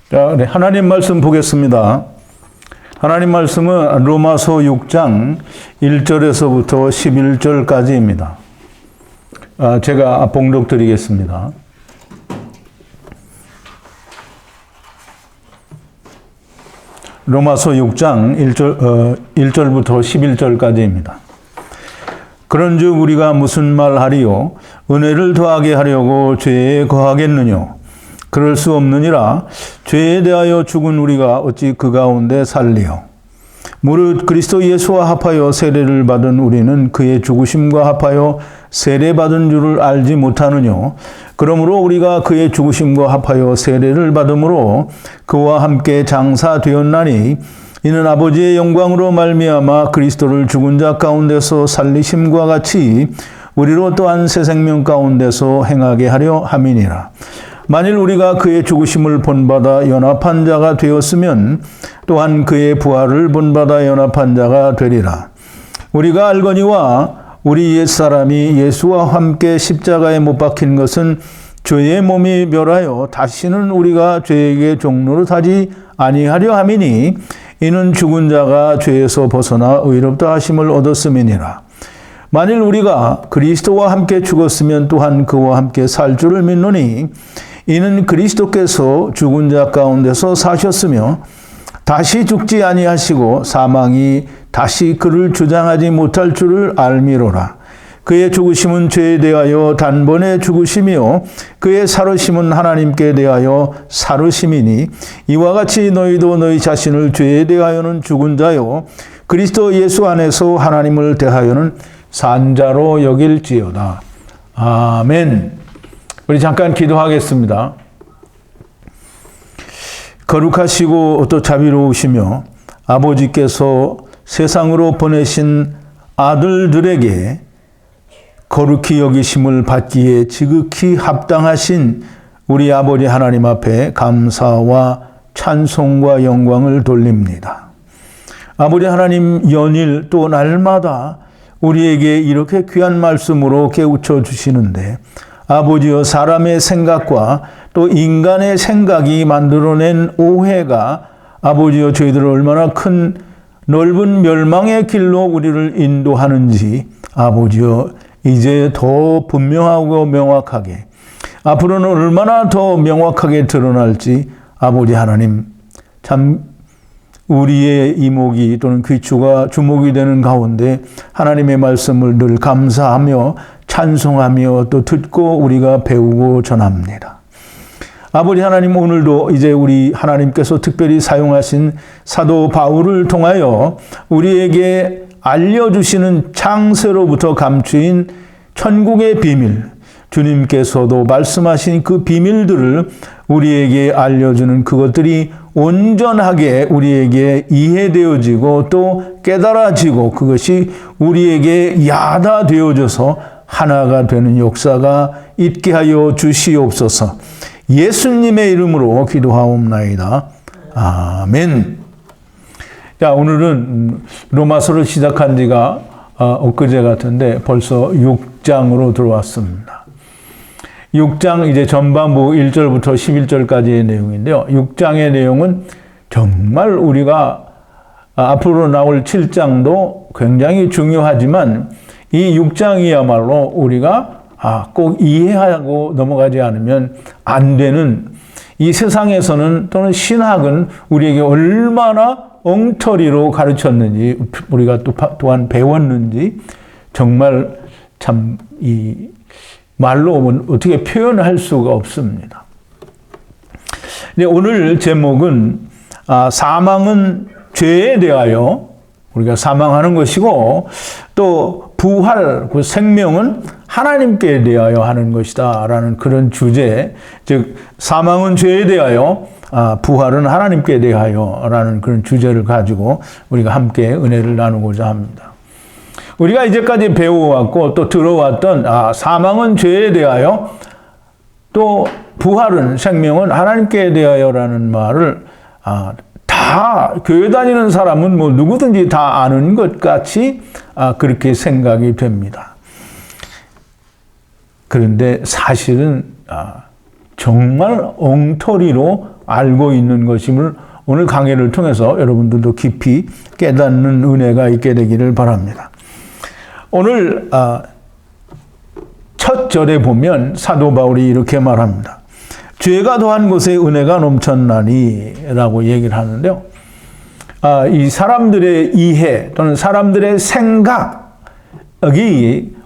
자, 네, 하나님 말씀 보겠습니다. 하나님 말씀은 로마서 6장 1절에서부터 11절까지입니다. 제가 봉독 드리겠습니다. 로마서 6장 1절부터 11절까지입니다. 그런즉 우리가 무슨 말하리요? 은혜를 더하게 하려고 죄에 거하겠느뇨? 그럴 수 없느니라. 죄에 대하여 죽은 우리가 어찌 그 가운데 살리요? 무릇 그리스도 예수와 합하여 세례를 받은 우리는 그의 죽으심과 합하여 세례받은 줄을 알지 못하느뇨? 그러므로 우리가 그의 죽으심과 합하여 세례를 받음으로 그와 함께 장사되었나니 이는 아버지의 영광으로 말미암아 그리스도를 죽은 자 가운데서 살리심과 같이 우리로 또한 새 생명 가운데서 행하게 하려 함이니라. 만일 우리가 그의 죽으심을 본받아 연합한 자가 되었으면 또한 그의 부활을 본받아 연합한 자가 되리라. 우리가 알거니와 우리 옛사람이 예수와 함께 십자가에 못 박힌 것은 죄의 몸이 멸하여 다시는 우리가 죄에게 종노릇하지 아니하려 함이니 이는 죽은 자가 죄에서 벗어나 의롭다 하심을 얻었음이니라. 만일 우리가 그리스도와 함께 죽었으면 또한 그와 함께 살 줄을 믿노니 이는 그리스도께서 죽은 자 가운데서 사셨으며 다시 죽지 아니하시고 사망이 다시 그를 주장하지 못할 줄을 알미로라. 그의 죽으심은 죄에 대하여 단번에 죽으심이요 그의 살으심은 하나님께 대하여 살으심이니 이와 같이 너희도 너희 자신을 죄에 대하여는 죽은 자요 그리스도 예수 안에서 하나님을 대하여는 산 자로 여길지어다. 아멘. 우리 잠깐 기도하겠습니다. 거룩하시고 또 자비로우시며 아버지께서 세상으로 보내신 아들들에게 거룩히 여기심을 받기에 지극히 합당하신 우리 아버지 하나님 앞에 감사와 찬송과 영광을 돌립니다. 아버지 하나님 연일 또 날마다 우리에게 이렇게 귀한 말씀으로 깨우쳐 주시는데 아버지여 사람의 생각과 또 인간의 생각이 만들어낸 오해가 아버지여 저희들을 얼마나 큰 넓은 멸망의 길로 우리를 인도하는지 아버지여 이제 더 분명하고 명확하게 앞으로는 얼마나 더 명확하게 드러날지 아버지 하나님 참 우리의 이목이 또는 귀추가 주목이 되는 가운데 하나님의 말씀을 늘 감사하며 찬송하며 또 듣고 우리가 배우고 전합니다. 아버지 하나님 오늘도 이제 우리 하나님께서 특별히 사용하신 사도 바울을 통하여 우리에게 알려주시는 창세로부터 감추인 천국의 비밀, 주님께서도 말씀하신 그 비밀들을 우리에게 알려주는 그것들이 온전하게 우리에게 이해되어지고 또 깨달아지고 그것이 우리에게 야다되어져서 하나가 되는 역사가 있게 하여 주시옵소서. 예수님의 이름으로 기도하옵나이다. 아멘. 자, 오늘은 로마서를 시작한 지가 엊그제 같은데 벌써 6장으로 들어왔습니다. 6장 이제 전반부 1절부터 11절까지의 내용인데요. 6장의 내용은 정말 우리가 앞으로 나올 7장도 굉장히 중요하지만 이 6장이야말로 우리가 꼭 이해하고 넘어가지 않으면 안 되는 이 세상에서는 또는 신학은 우리에게 얼마나 엉터리로 가르쳤는지 우리가 또한 배웠는지 정말 참 이 말로 어떻게 표현할 수가 없습니다. 오늘 제목은 사망은 죄에 대하여 우리가 사망하는 것이고 또 부활, 그 생명은 하나님께 대하여 하는 것이다 라는 그런 주제, 즉 사망은 죄에 대하여 부활은 하나님께 대하여 라는 그런 주제를 가지고 우리가 함께 은혜를 나누고자 합니다. 우리가 이제까지 배워왔고 또 들어왔던 사망은 죄에 대하여 또 부활은 생명은 하나님께 대하여라는 말을 다 교회 다니는 사람은 뭐 누구든지 다 아는 것 같이 그렇게 생각이 됩니다. 그런데 사실은 정말 엉터리로 알고 있는 것임을 오늘 강해를 통해서 여러분들도 깊이 깨닫는 은혜가 있게 되기를 바랍니다. 오늘 첫 절에 보면 사도 바울이 이렇게 말합니다. 죄가 더한 곳에 은혜가 넘쳤나니 라고 얘기를 하는데요. 이 사람들의 이해 또는 사람들의 생각이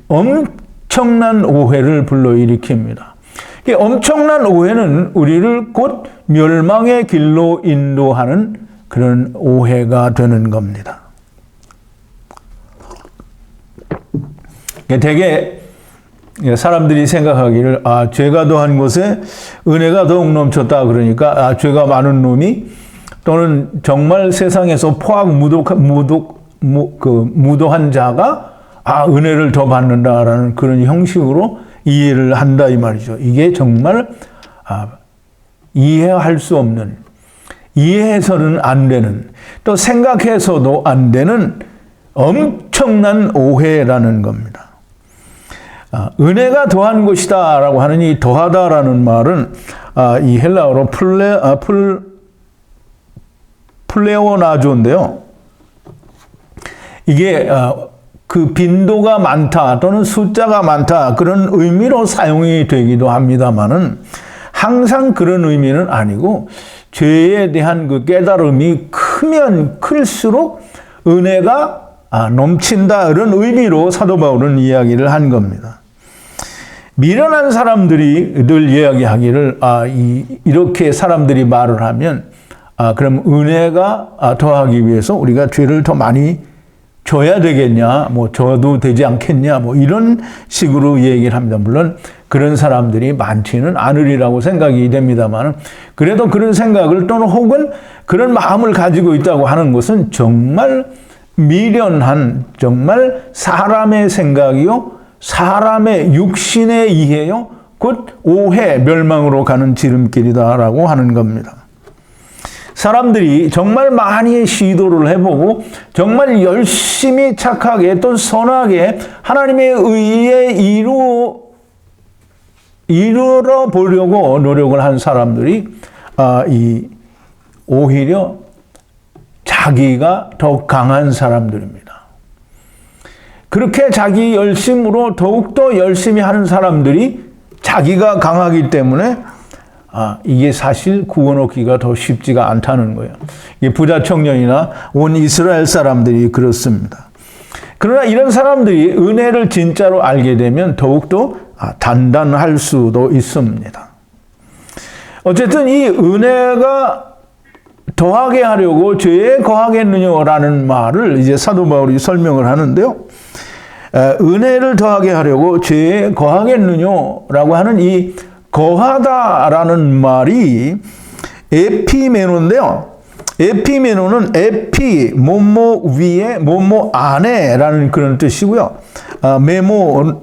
엄청난 오해를 불러일으킵니다. 이 엄청난 오해는 우리를 곧 멸망의 길로 인도하는 그런 오해가 되는 겁니다. 되게 사람들이 생각하기를 죄가 더한 곳에 은혜가 더욱 넘쳤다 그러니까 죄가 많은 놈이 또는 정말 세상에서 포악 무도한 자가 은혜를 더 받는다라는 그런 형식으로 이해를 한다 이 말이죠. 이게 정말 이해할 수 없는, 이해해서는 안 되는, 또 생각해서도 안 되는 엄청난 오해라는 겁니다. 은혜가 더한 것이다 라고 하는 이 더하다라는 말은 이 헬라어로 플레오나조인데요. 이게 그 빈도가 많다 또는 숫자가 많다 그런 의미로 사용이 되기도 합니다만은 항상 그런 의미는 아니고 죄에 대한 그 깨달음이 크면 클수록 은혜가 넘친다 이런 의미로 사도 바울은 이야기를 한 겁니다. 미련한 사람들이 늘 이야기하기를 이렇게 사람들이 말을 하면 그럼 은혜가 더하기 위해서 우리가 죄를 더 많이 줘야 되겠냐, 줘도 되지 않겠냐, 이런 식으로 얘기를 합니다. 물론 그런 사람들이 많지는 않으리라고 생각이 됩니다만, 그래도 그런 생각을 또는 혹은 그런 마음을 가지고 있다고 하는 것은 정말 미련한, 정말 사람의 생각이요, 사람의 육신의 이해요, 곧 오해, 멸망으로 가는 지름길이다라고 하는 겁니다. 사람들이 정말 많이 시도를 해보고 정말 열심히 착하게 또 선하게 하나님의 의에 이루어 보려고 노력을 한 사람들이 오히려 자기가 더 강한 사람들입니다. 그렇게 자기 열심으로 더욱더 열심히 하는 사람들이 자기가 강하기 때문에 이게 사실 구원 얻기가 더 쉽지가 않다는 거예요. 이게 부자 청년이나 온 이스라엘 사람들이 그렇습니다. 그러나 이런 사람들이 은혜를 진짜로 알게 되면 더욱더 단단할 수도 있습니다. 어쨌든 이 은혜가 더하게 하려고 죄에 거하겠느냐라는 말을 이제 사도 바울이 설명을 하는데요. 은혜를 더하게 하려고 죄에 거하겠느냐라고 하는 이 거하다라는 말이 에피메노인데요. 에피메노는 에피, 뭐뭐 위에, 뭐뭐 안에라는 그런 뜻이고요.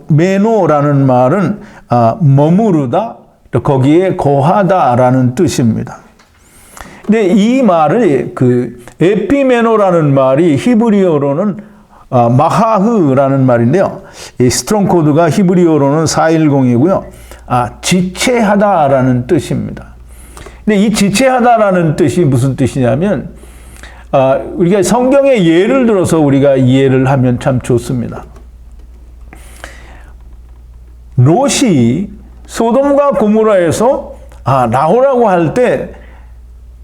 메노라는 말은 머무르다, 또 거기에 거하다라는 뜻입니다. 근데 이 말을 에피메노라는 말이 히브리어로는 마하흐라는 말인데요. 이 스트롱 코드가 히브리어로는 410이고요. 지체하다라는 뜻입니다. 근데 이 지체하다라는 뜻이 무슨 뜻이냐면, 우리가 성경의 예를 들어서 우리가 이해를 하면 참 좋습니다. 롯이 소돔과 고모라에서 나오라고 할 때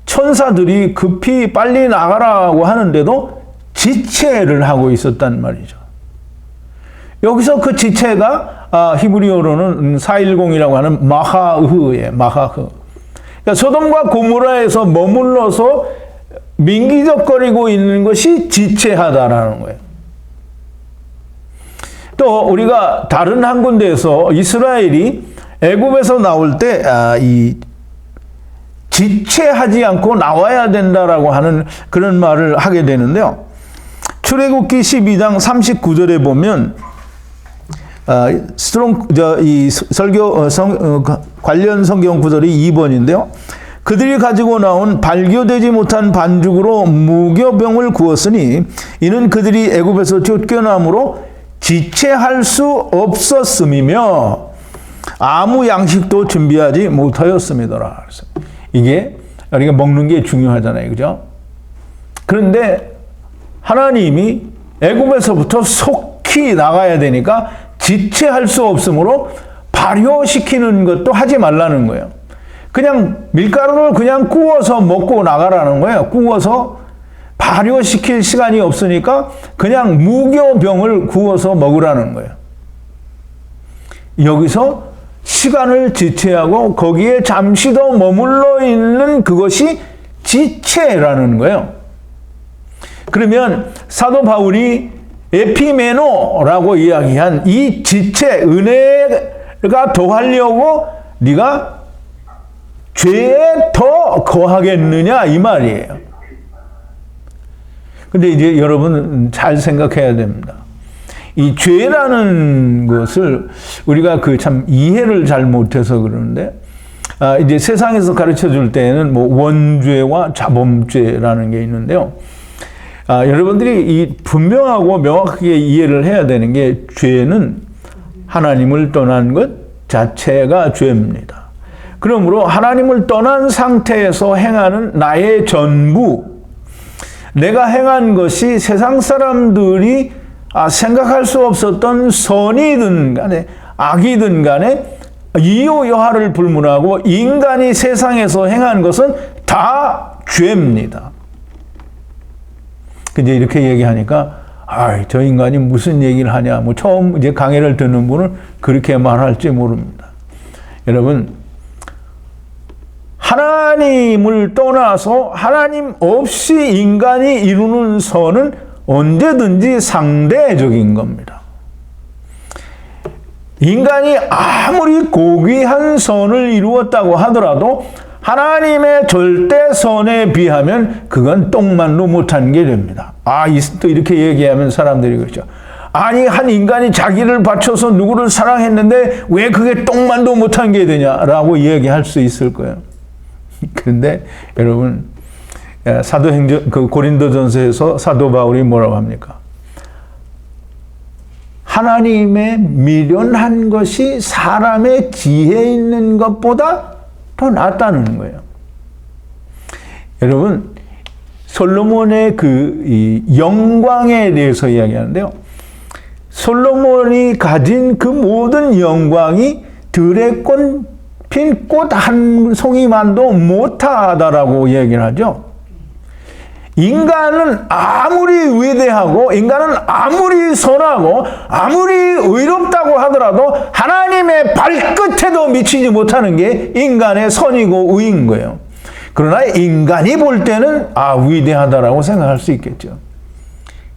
천사들이 급히 빨리 나가라고 하는데도 지체를 하고 있었단 말이죠. 여기서 그 지체가 히브리어로는 410이라고 하는 마하흐예요. 마하흐. 그러니까 소돔과 고모라에서 머물러서 민기적거리고 있는 것이 지체하다라는 거예요. 또 우리가 다른 한 군데에서 이스라엘이 애굽에서 나올 때 이 지체하지 않고 나와야 된다라고 하는 그런 말을 하게 되는데요. 출애굽기 12장 39절에 보면 관련 성경 구절이 2번인데요. 그들이 가지고 나온 발교되지 못한 반죽으로 무교병을 구웠으니 이는 그들이 애굽에서 쫓겨남으로 지체할 수 없었음이며 아무 양식도 준비하지 못하였음이더라. 이게 우리가 먹는 게 중요하잖아요. 그죠? 그런데 하나님이 애굽에서부터 속히 나가야 되니까 지체할 수 없으므로 발효시키는 것도 하지 말라는 거예요. 그냥 밀가루를 그냥 구워서 먹고 나가라는 거예요. 구워서 발효시킬 시간이 없으니까 그냥 무교병을 구워서 먹으라는 거예요. 여기서 시간을 지체하고 거기에 잠시 더 머물러 있는 그것이 지체라는 거예요. 그러면 사도 바울이 에피메노라고 이야기한 이 지체, 은혜가 더하려고 네가 죄에 더 거하겠느냐 이 말이에요. 근데 이제 여러분 잘 생각해야 됩니다. 이 죄라는 것을 우리가 참 이해를 잘 못해서 그러는데, 이제 세상에서 가르쳐 줄 때는 뭐 원죄와 자범죄라는 게 있는데요. 여러분들이 이 분명하고 명확하게 이해를 해야 되는 게 죄는 하나님을 떠난 것 자체가 죄입니다. 그러므로 하나님을 떠난 상태에서 행하는 나의 전부, 내가 행한 것이 세상 사람들이 생각할 수 없었던 선이든 간에 악이든 간에 이유여하를 불문하고 인간이 세상에서 행한 것은 다 죄입니다. 근데 이렇게 얘기하니까 저 인간이 무슨 얘기를 하냐, 뭐 처음 이제 강의를 듣는 분은 그렇게 말할지 모릅니다. 여러분, 하나님을 떠나서 하나님 없이 인간이 이루는 선은 언제든지 상대적인 겁니다. 인간이 아무리 고귀한 선을 이루었다고 하더라도 하나님의 절대 선에 비하면 그건 똥만도 못한 게 됩니다. 또 이렇게 얘기하면 사람들이 그러죠. 아니, 한 인간이 자기를 바쳐서 누구를 사랑했는데 왜 그게 똥만도 못한 게 되냐라고 얘기할 수 있을 거예요. 그런데 여러분, 사도행전 고린도전서에서 사도 바울이 뭐라고 합니까? 하나님의 미련한 것이 사람의 지혜 있는 것보다 더 낫다는 거예요. 여러분, 솔로몬의 이 영광에 대해서 이야기하는데요. 솔로몬이 가진 그 모든 영광이 들에 핀 꽃 한 송이만도 못하다라고 얘기를 하죠. 인간은 아무리 위대하고 인간은 아무리 선하고 아무리 의롭다고 하더라도 하나님의 발끝에도 미치지 못하는 게 인간의 선이고 의인 거예요. 그러나 인간이 볼 때는 위대하다라고 생각할 수 있겠죠.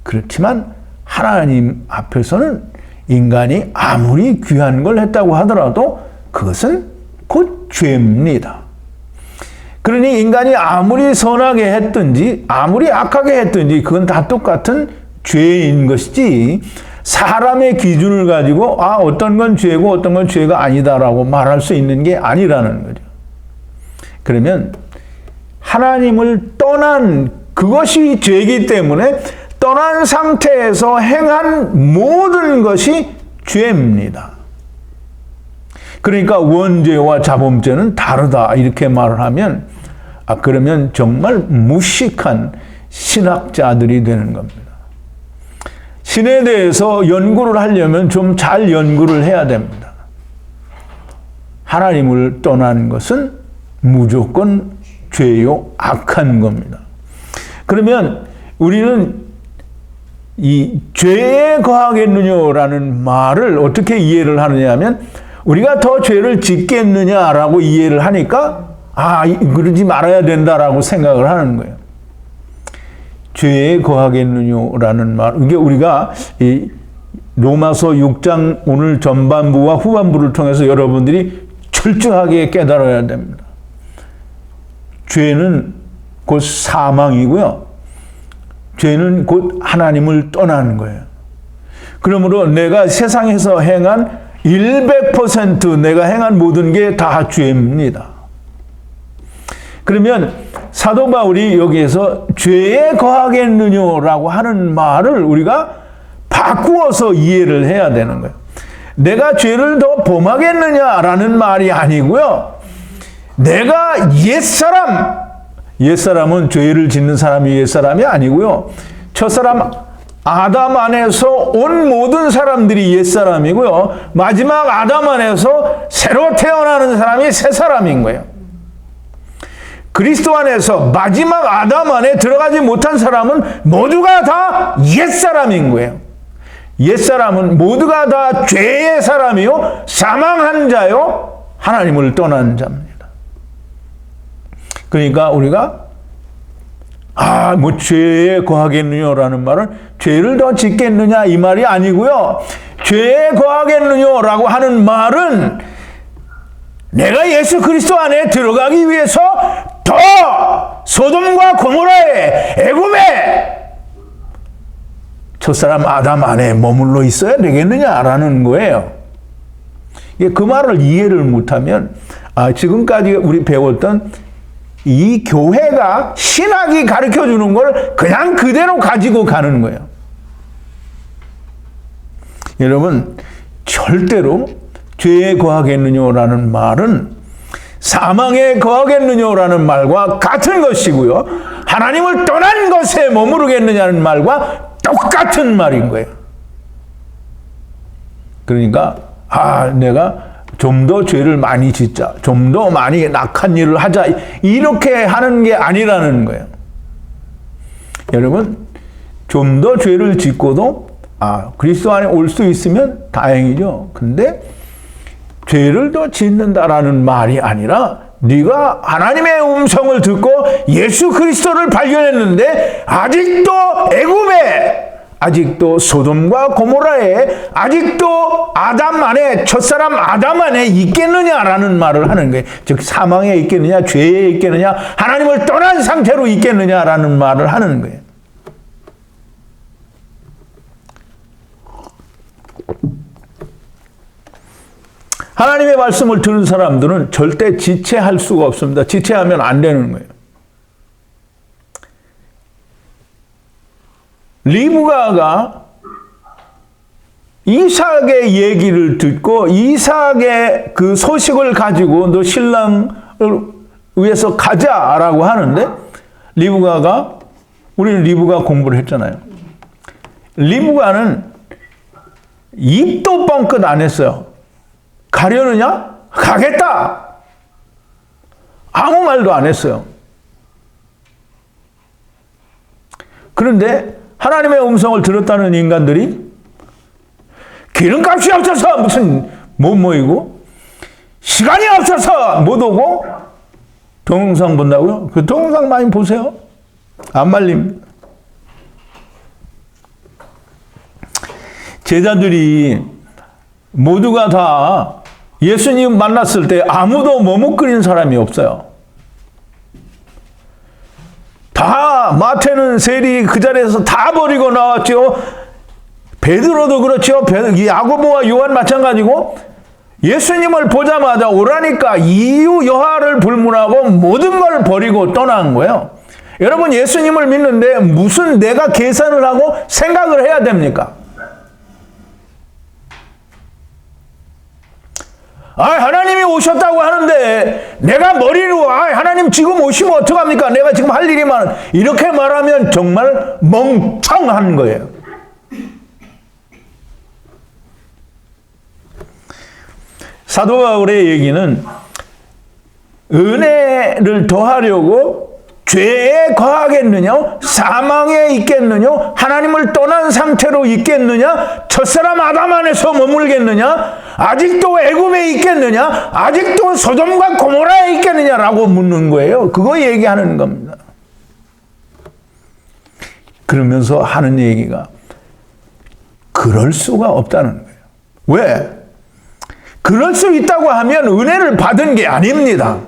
그렇지만 하나님 앞에서는 인간이 아무리 귀한 걸 했다고 하더라도 그것은 곧 죄입니다. 그러니 인간이 아무리 선하게 했든지 아무리 악하게 했든지 그건 다 똑같은 죄인 것이지, 사람의 기준을 가지고 어떤 건 죄고 어떤 건 죄가 아니다라고 말할 수 있는 게 아니라는 거죠. 그러면 하나님을 떠난 그것이 죄이기 때문에 떠난 상태에서 행한 모든 것이 죄입니다. 그러니까 원죄와 자범죄는 다르다 이렇게 말을 하면 그러면 정말 무식한 신학자들이 되는 겁니다. 신에 대해서 연구를 하려면 좀 잘 연구를 해야 됩니다. 하나님을 떠난 것은 무조건 죄요, 악한 겁니다. 그러면 우리는 이 죄에 거하겠느냐라는 말을 어떻게 이해를 하느냐 하면, 우리가 더 죄를 짓겠느냐라고 이해를 하니까 그러지 말아야 된다라고 생각을 하는 거예요. 죄에 거하겠느냐라는 말, 이게 우리가 이 로마서 6장 오늘 전반부와 후반부를 통해서 여러분들이 철저하게 깨달아야 됩니다. 죄는 곧 사망이고요. 죄는 곧 하나님을 떠나는 거예요. 그러므로 내가 세상에서 행한 100% 내가 행한 모든 게 다 죄입니다. 그러면 사도 바울이 여기에서 죄에 거하겠느냐라고 하는 말을 우리가 바꾸어서 이해를 해야 되는 거예요. 내가 죄를 더 범하겠느냐라는 말이 아니고요. 내가 옛사람, 옛사람은 죄를 짓는 사람이 옛사람이 아니고요. 첫사람 아담 안에서 온 모든 사람들이 옛사람이고요. 마지막 아담 안에서 새로 태어나는 사람이 새사람인 거예요. 그리스도 안에서 마지막 아담 안에 들어가지 못한 사람은 모두가 다 옛사람인 거예요. 옛사람은 모두가 다 죄의 사람이요, 사망한 자요, 하나님을 떠난 자입니다. 그러니까 우리가 뭐 죄에 거하겠느냐라는 말은 죄를 더 짓겠느냐 이 말이 아니고요. 죄에 거하겠느냐라고 하는 말은 내가 예수 그리스도 안에 들어가기 위해서 더 소돔과 고모라의 애굽에 첫사람 아담 안에 머물러 있어야 되겠느냐라는 거예요. 그 말을 이해를 못하면 지금까지 우리 배웠던 이 교회가 신학이 가르쳐주는 걸 그냥 그대로 가지고 가는 거예요. 여러분, 절대로 죄에 거하겠느냐라는 말은 사망에 거하겠느냐라는 말과 같은 것이고요. 하나님을 떠난 것에 머무르겠느냐는 말과 똑같은 말인 거예요. 그러니까 내가 좀 더 죄를 많이 짓자, 좀 더 많이 악한 일을 하자, 이렇게 하는 게 아니라는 거예요. 여러분, 좀 더 죄를 짓고도 그리스도 안에 올 수 있으면 다행이죠. 근데 죄를 더 짓는다라는 말이 아니라 네가 하나님의 음성을 듣고 예수 그리스도를 발견했는데 아직도 애굽에, 아직도 소돔과 고모라에, 아직도 아담 안에, 첫사람 아담 안에 있겠느냐라는 말을 하는 거예요. 즉 사망에 있겠느냐, 죄에 있겠느냐, 하나님을 떠난 상태로 있겠느냐라는 말을 하는 거예요. 하나님의 말씀을 들은 사람들은 절대 지체할 수가 없습니다. 지체하면 안 되는 거예요. 리브가가 이삭의 얘기를 듣고 이삭의 그 소식을 가지고 너 신랑을 위해서 가자라고 하는데, 우리는 리브가 공부를 했잖아요. 리브가는 입도 뻥끗 안 했어요. 가려느냐? 가겠다! 아무 말도 안 했어요. 그런데 하나님의 음성을 들었다는 인간들이 기름값이 없어서 무슨 뭐이고, 시간이 없어서 못 오고, 동영상 본다고요? 그 동영상 많이 보세요. 안 말립니다. 제자들이 모두가 다 예수님 만났을 때 아무도 머뭇거린 사람이 없어요. 다 마태는 세리 그 자리에서 다 버리고 나왔죠. 베드로도 그렇죠. 야고보와 요한 마찬가지고 예수님을 보자마자 오라니까 이유 여하를 불문하고 모든 걸 버리고 떠난 거예요. 여러분, 예수님을 믿는데 무슨 내가 계산을 하고 생각을 해야 됩니까? 하나님이 오셨다고 하는데 내가 머리로 하나님 지금 오시면 어떡합니까? 내가 지금 할 일이 많아. 이렇게 말하면 정말 멍청한 거예요. 사도 바울의 얘기는 은혜를 더하려고 죄에 거하겠느냐? 사망에 있겠느냐? 하나님을 떠난 상태로 있겠느냐? 첫사람 아담 안에서 머물겠느냐? 아직도 애굽에 있겠느냐? 아직도 소돔과 고모라에 있겠느냐라고 묻는 거예요. 그거 얘기하는 겁니다. 그러면서 하는 얘기가 그럴 수가 없다는 거예요. 왜? 그럴 수 있다고 하면 은혜를 받은 게 아닙니다.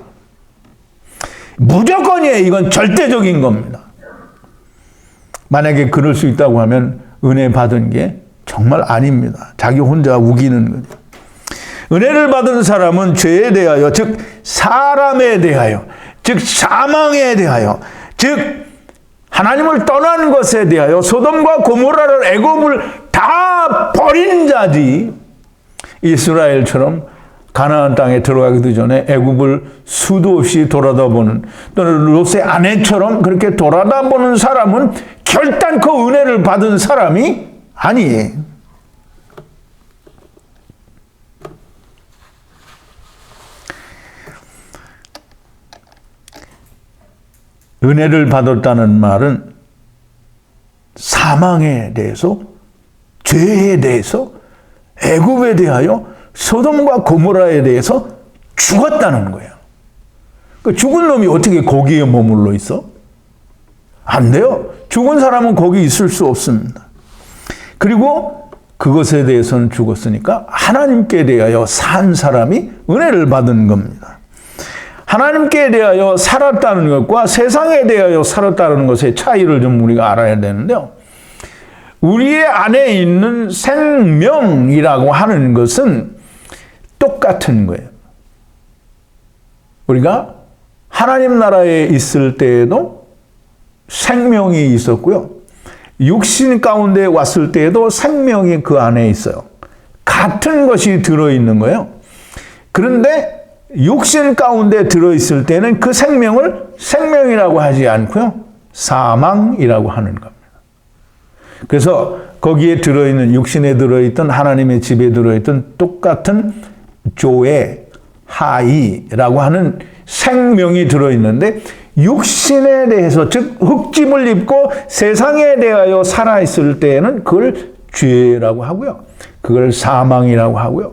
무조건이에요. 이건 절대적인 겁니다. 만약에 그럴 수 있다고 하면 은혜 받은 게 정말 아닙니다. 자기 혼자 우기는 거죠. 은혜를 받은 사람은 죄에 대하여, 즉 사람에 대하여, 즉 사망에 대하여, 즉 하나님을 떠난 것에 대하여 소돔과 고모라를, 애굽을 다 버린 자지, 이스라엘처럼 가나안 땅에 들어가기도 전에 애굽을 수도 없이 돌아다보는, 또는 롯의 아내처럼 그렇게 돌아다보는 사람은 결단코 은혜를 받은 사람이 아니에요. 은혜를 받았다는 말은 사망에 대해서, 죄에 대해서, 애굽에 대하여, 소돔과 고모라에 대해서 죽었다는 거예요. 그 죽은 놈이 어떻게 거기에 머물러 있어? 안 돼요. 죽은 사람은 거기 있을 수 없습니다. 그리고 그것에 대해서는 죽었으니까 하나님께 대하여 산 사람이 은혜를 받은 겁니다. 하나님께 대하여 살았다는 것과 세상에 대하여 살았다는 것의 차이를 좀 우리가 알아야 되는데요. 우리의 안에 있는 생명이라고 하는 것은 똑같은 거예요. 우리가 하나님 나라에 있을 때에도 생명이 있었고요. 육신 가운데 왔을 때에도 생명이 그 안에 있어요. 같은 것이 들어있는 거예요. 그런데 육신 가운데 들어있을 때는 그 생명을 생명이라고 하지 않고요. 사망이라고 하는 겁니다. 그래서 거기에 들어있는, 육신에 들어있던, 하나님의 집에 들어있던 똑같은 조에, 하이라고 하는 생명이 들어있는데, 육신에 대해서, 즉 흙짐을 입고 세상에 대하여 살아있을 때에는 그걸 죄라고 하고요. 그걸 사망이라고 하고요.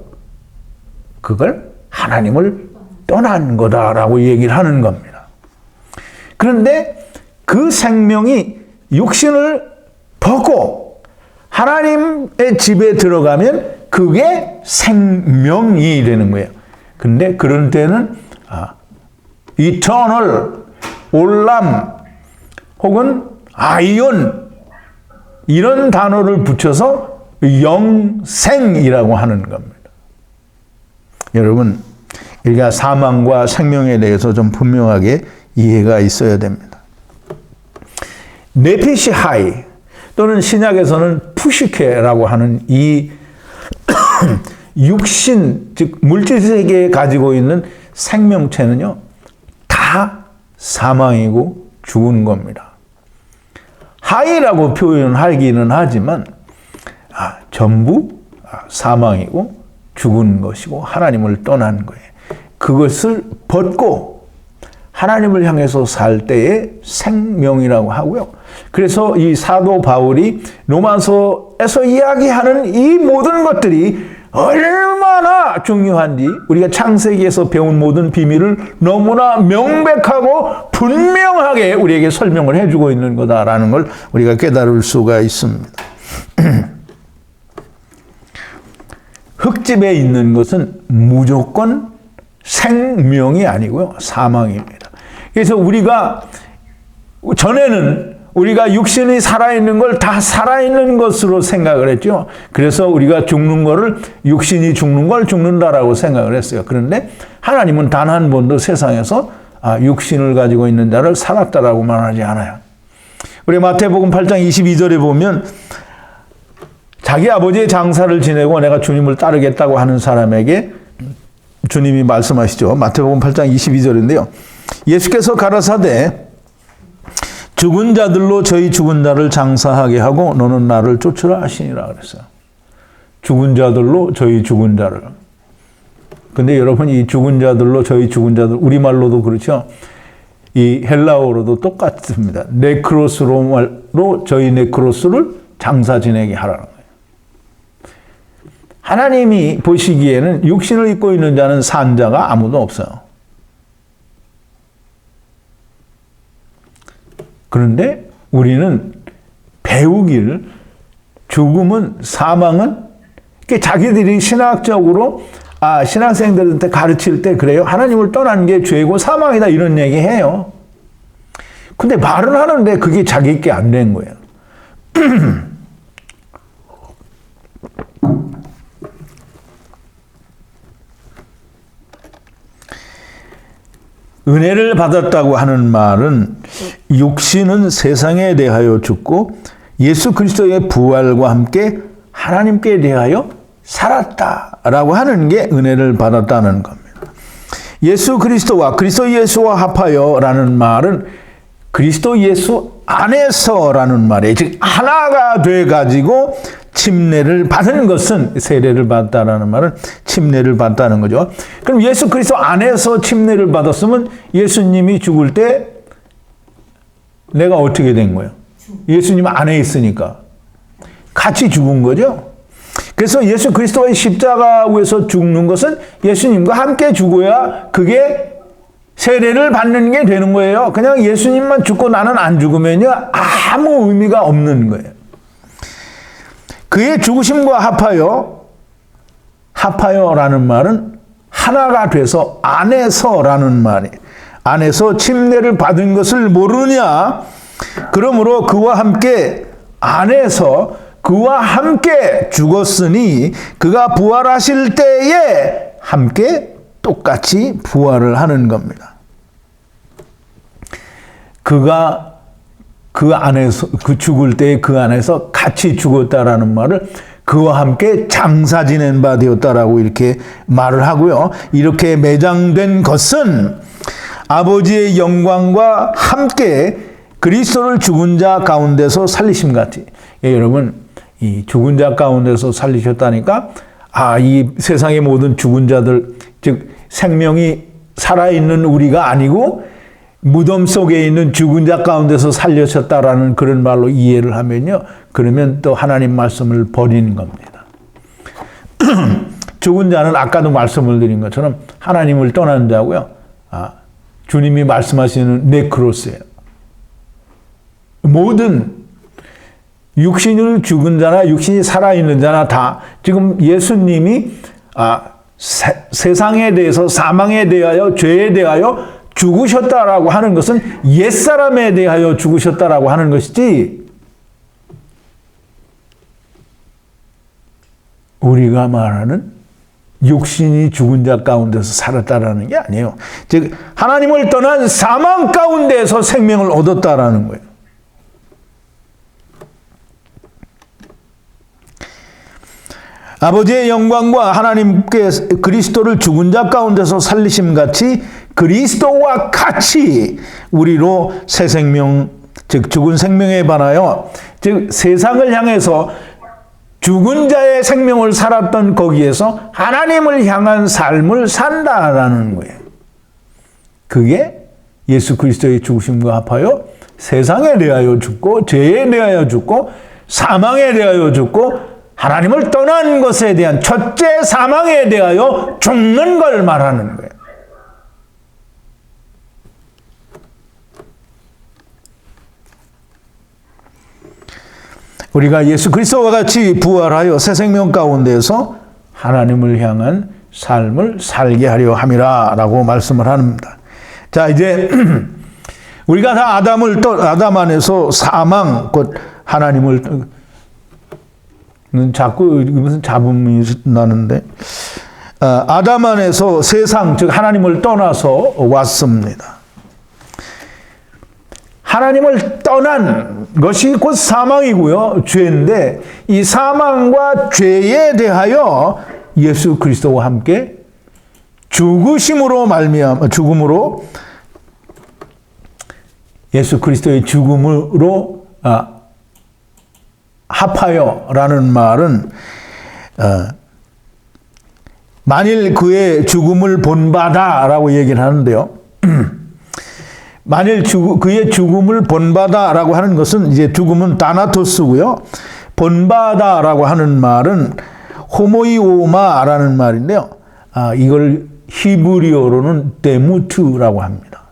그걸 하나님을 떠난 거다라고 얘기를 하는 겁니다. 그런데 그 생명이 육신을 벗고 하나님의 집에 들어가면 그게 생명이 되는 거예요. 근데 그런 때는 이터널, 올람 혹은 아이온 이런 단어를 붙여서 영생이라고 하는 겁니다. 여러분, 우리가 사망과 생명에 대해서 좀 분명하게 이해가 있어야 됩니다. 네피시 하이 또는 신약에서는 푸시케라고 하는 이 육신, 즉 물질 세계에 가지고 있는 생명체는요, 다 사망이고 죽은 겁니다. 하이라고 표현하기는 하지만 전부 사망이고 죽은 것이고 하나님을 떠난 거예요. 그것을 벗고 하나님을 향해서 살 때의 생명이라고 하고요. 그래서 이 사도 바울이 로마서에서 이야기하는 이 모든 것들이 얼마나 중요한지 우리가 창세기에서 배운 모든 비밀을 너무나 명백하고 분명하게 우리에게 설명을 해주고 있는 거다라는 걸 우리가 깨달을 수가 있습니다. 흙집에 있는 것은 무조건 생명이 아니고요, 사망입니다. 그래서 우리가 전에는 우리가 육신이 살아있는 걸 다 살아있는 것으로 생각을 했죠. 그래서 우리가 죽는 거를 육신이 죽는 걸 죽는다라고 생각을 했어요. 그런데 하나님은 단 한 번도 세상에서 육신을 가지고 있는 자를 살았다라고 말하지 않아요. 우리 마태복음 8장 22절에 보면 자기 아버지의 장사를 지내고 내가 주님을 따르겠다고 하는 사람에게 주님이 말씀하시죠. 마태복음 8장 22절인데요. 예수께서 가라사대 죽은 자들로 저희 죽은 자를 장사하게 하고 너는 나를 쫓으라 하시니라 그랬어요. 죽은 자들로 저희 죽은 자를. 근데 여러분, 이 죽은 자들로 저희 죽은 자들, 우리말로도 그렇죠. 이 헬라어로도 똑같습니다. 네크로스로 저희 네크로스를 장사 지내게 하라는 거예요. 하나님이 보시기에는 육신을 입고 있는 자는 산 자가 아무도 없어요. 그런데 우리는 배우기를, 죽음은, 사망은, 자기들이 신학적으로, 신학생들한테 가르칠 때 그래요. 하나님을 떠나는 게 죄고 사망이다 이런 얘기 해요. 근데 말은 하는데 그게 자기 게 안 된 거예요. 은혜를 받았다고 하는 말은 육신은 세상에 대하여 죽고 예수 그리스도의 부활과 함께 하나님께 대하여 살았다 라고 하는 게 은혜를 받았다는 겁니다. 예수 그리스도와 그리스도 예수와 합하여 라는 말은 그리스도 예수 안에서라는 말이에요. 즉 하나가 돼가지고 침례를 받은 것은, 세례를 받았다라는 말은 침례를 받았다는 거죠. 그럼 예수 그리스도 안에서 침례를 받았으면 예수님이 죽을 때 내가 어떻게 된 거예요? 예수님 안에 있으니까 같이 죽은 거죠. 그래서 예수 그리스도의 십자가 위에서 죽는 것은 예수님과 함께 죽어야 그게 세례를 받는 게 되는 거예요. 그냥 예수님만 죽고 나는 안 죽으면요, 아무 의미가 없는 거예요. 그의 죽으심과 합하여라는 말은 하나가 돼서 안에서라는 말이에요. 안에서 침례를 받은 것을 모르느냐? 그러므로 그와 함께 안에서 그와 함께 죽었으니 그가 부활하실 때에 함께 똑같이 부활을 하는 겁니다. 그가 그 안에서, 그 죽을 때 그 안에서 같이 죽었다라는 말을 그와 함께 장사 지낸 바 되었다라고 이렇게 말을 하고요. 이렇게 매장된 것은 아버지의 영광과 함께 그리스도를 죽은 자 가운데서 살리심 같이. 예, 여러분, 이 죽은 자 가운데서 살리셨다니까, 이 세상의 모든 죽은 자들, 즉 생명이 살아있는 우리가 아니고 무덤 속에 있는 죽은 자 가운데서 살려셨다라는 그런 말로 이해를 하면요, 그러면 또 하나님 말씀을 버리는 겁니다. 죽은 자는 아까도 말씀을 드린 것처럼 하나님을 떠난 자고요. 주님이 말씀하시는 네크로스예요. 모든 육신을 죽은 자나 육신이 살아있는 자나 다 지금 예수님이 세상에 대해서, 사망에 대하여, 죄에 대하여 죽으셨다라고 하는 것은 옛사람에 대하여 죽으셨다라고 하는 것이지, 우리가 말하는 육신이 죽은 자 가운데서 살았다라는 게 아니에요. 즉 하나님을 떠난 사망 가운데서 생명을 얻었다라는 거예요. 아버지의 영광과 하나님께 그리스도를 죽은 자 가운데서 살리심 같이 그리스도와 같이 우리로 새 생명, 즉 죽은 생명에 관하여, 즉 세상을 향해서 죽은 자의 생명을 살았던 거기에서 하나님을 향한 삶을 산다라는 거예요. 그게 예수 그리스도의 죽으심과 합하여 세상에 대하여 죽고, 죄에 대하여 죽고, 사망에 대하여 죽고, 하나님을 떠난 것에 대한 첫째 사망에 대하여 죽는 걸 말하는 거예요. 우리가 예수 그리스도와 같이 부활하여 새 생명 가운데서 하나님을 향한 삶을 살게 하려 함이라 라고 말씀을 합니다. 자, 이제 우리가 다 아담 안에서 사망, 곧 하나님을, 자꾸 무슨 잡음이 나는데, 아담 안에서 세상, 즉 하나님을 떠나서 왔습니다. 하나님을 떠난 것이 곧 사망이고요, 죄인데, 이 사망과 죄에 대하여 예수 그리스도와 함께 죽음으로 예수 그리스도의 죽음으로 합하여라는 말은, 만일 그의 죽음을 본바다라고 얘기를 하는데요. 만일 그의 죽음을 본바다라고 하는 것은, 이제 죽음은 다나토스고요. 본바다라고 하는 말은 호모이오마라는 말인데요. 이걸 히브리어로는 데무트라고 합니다.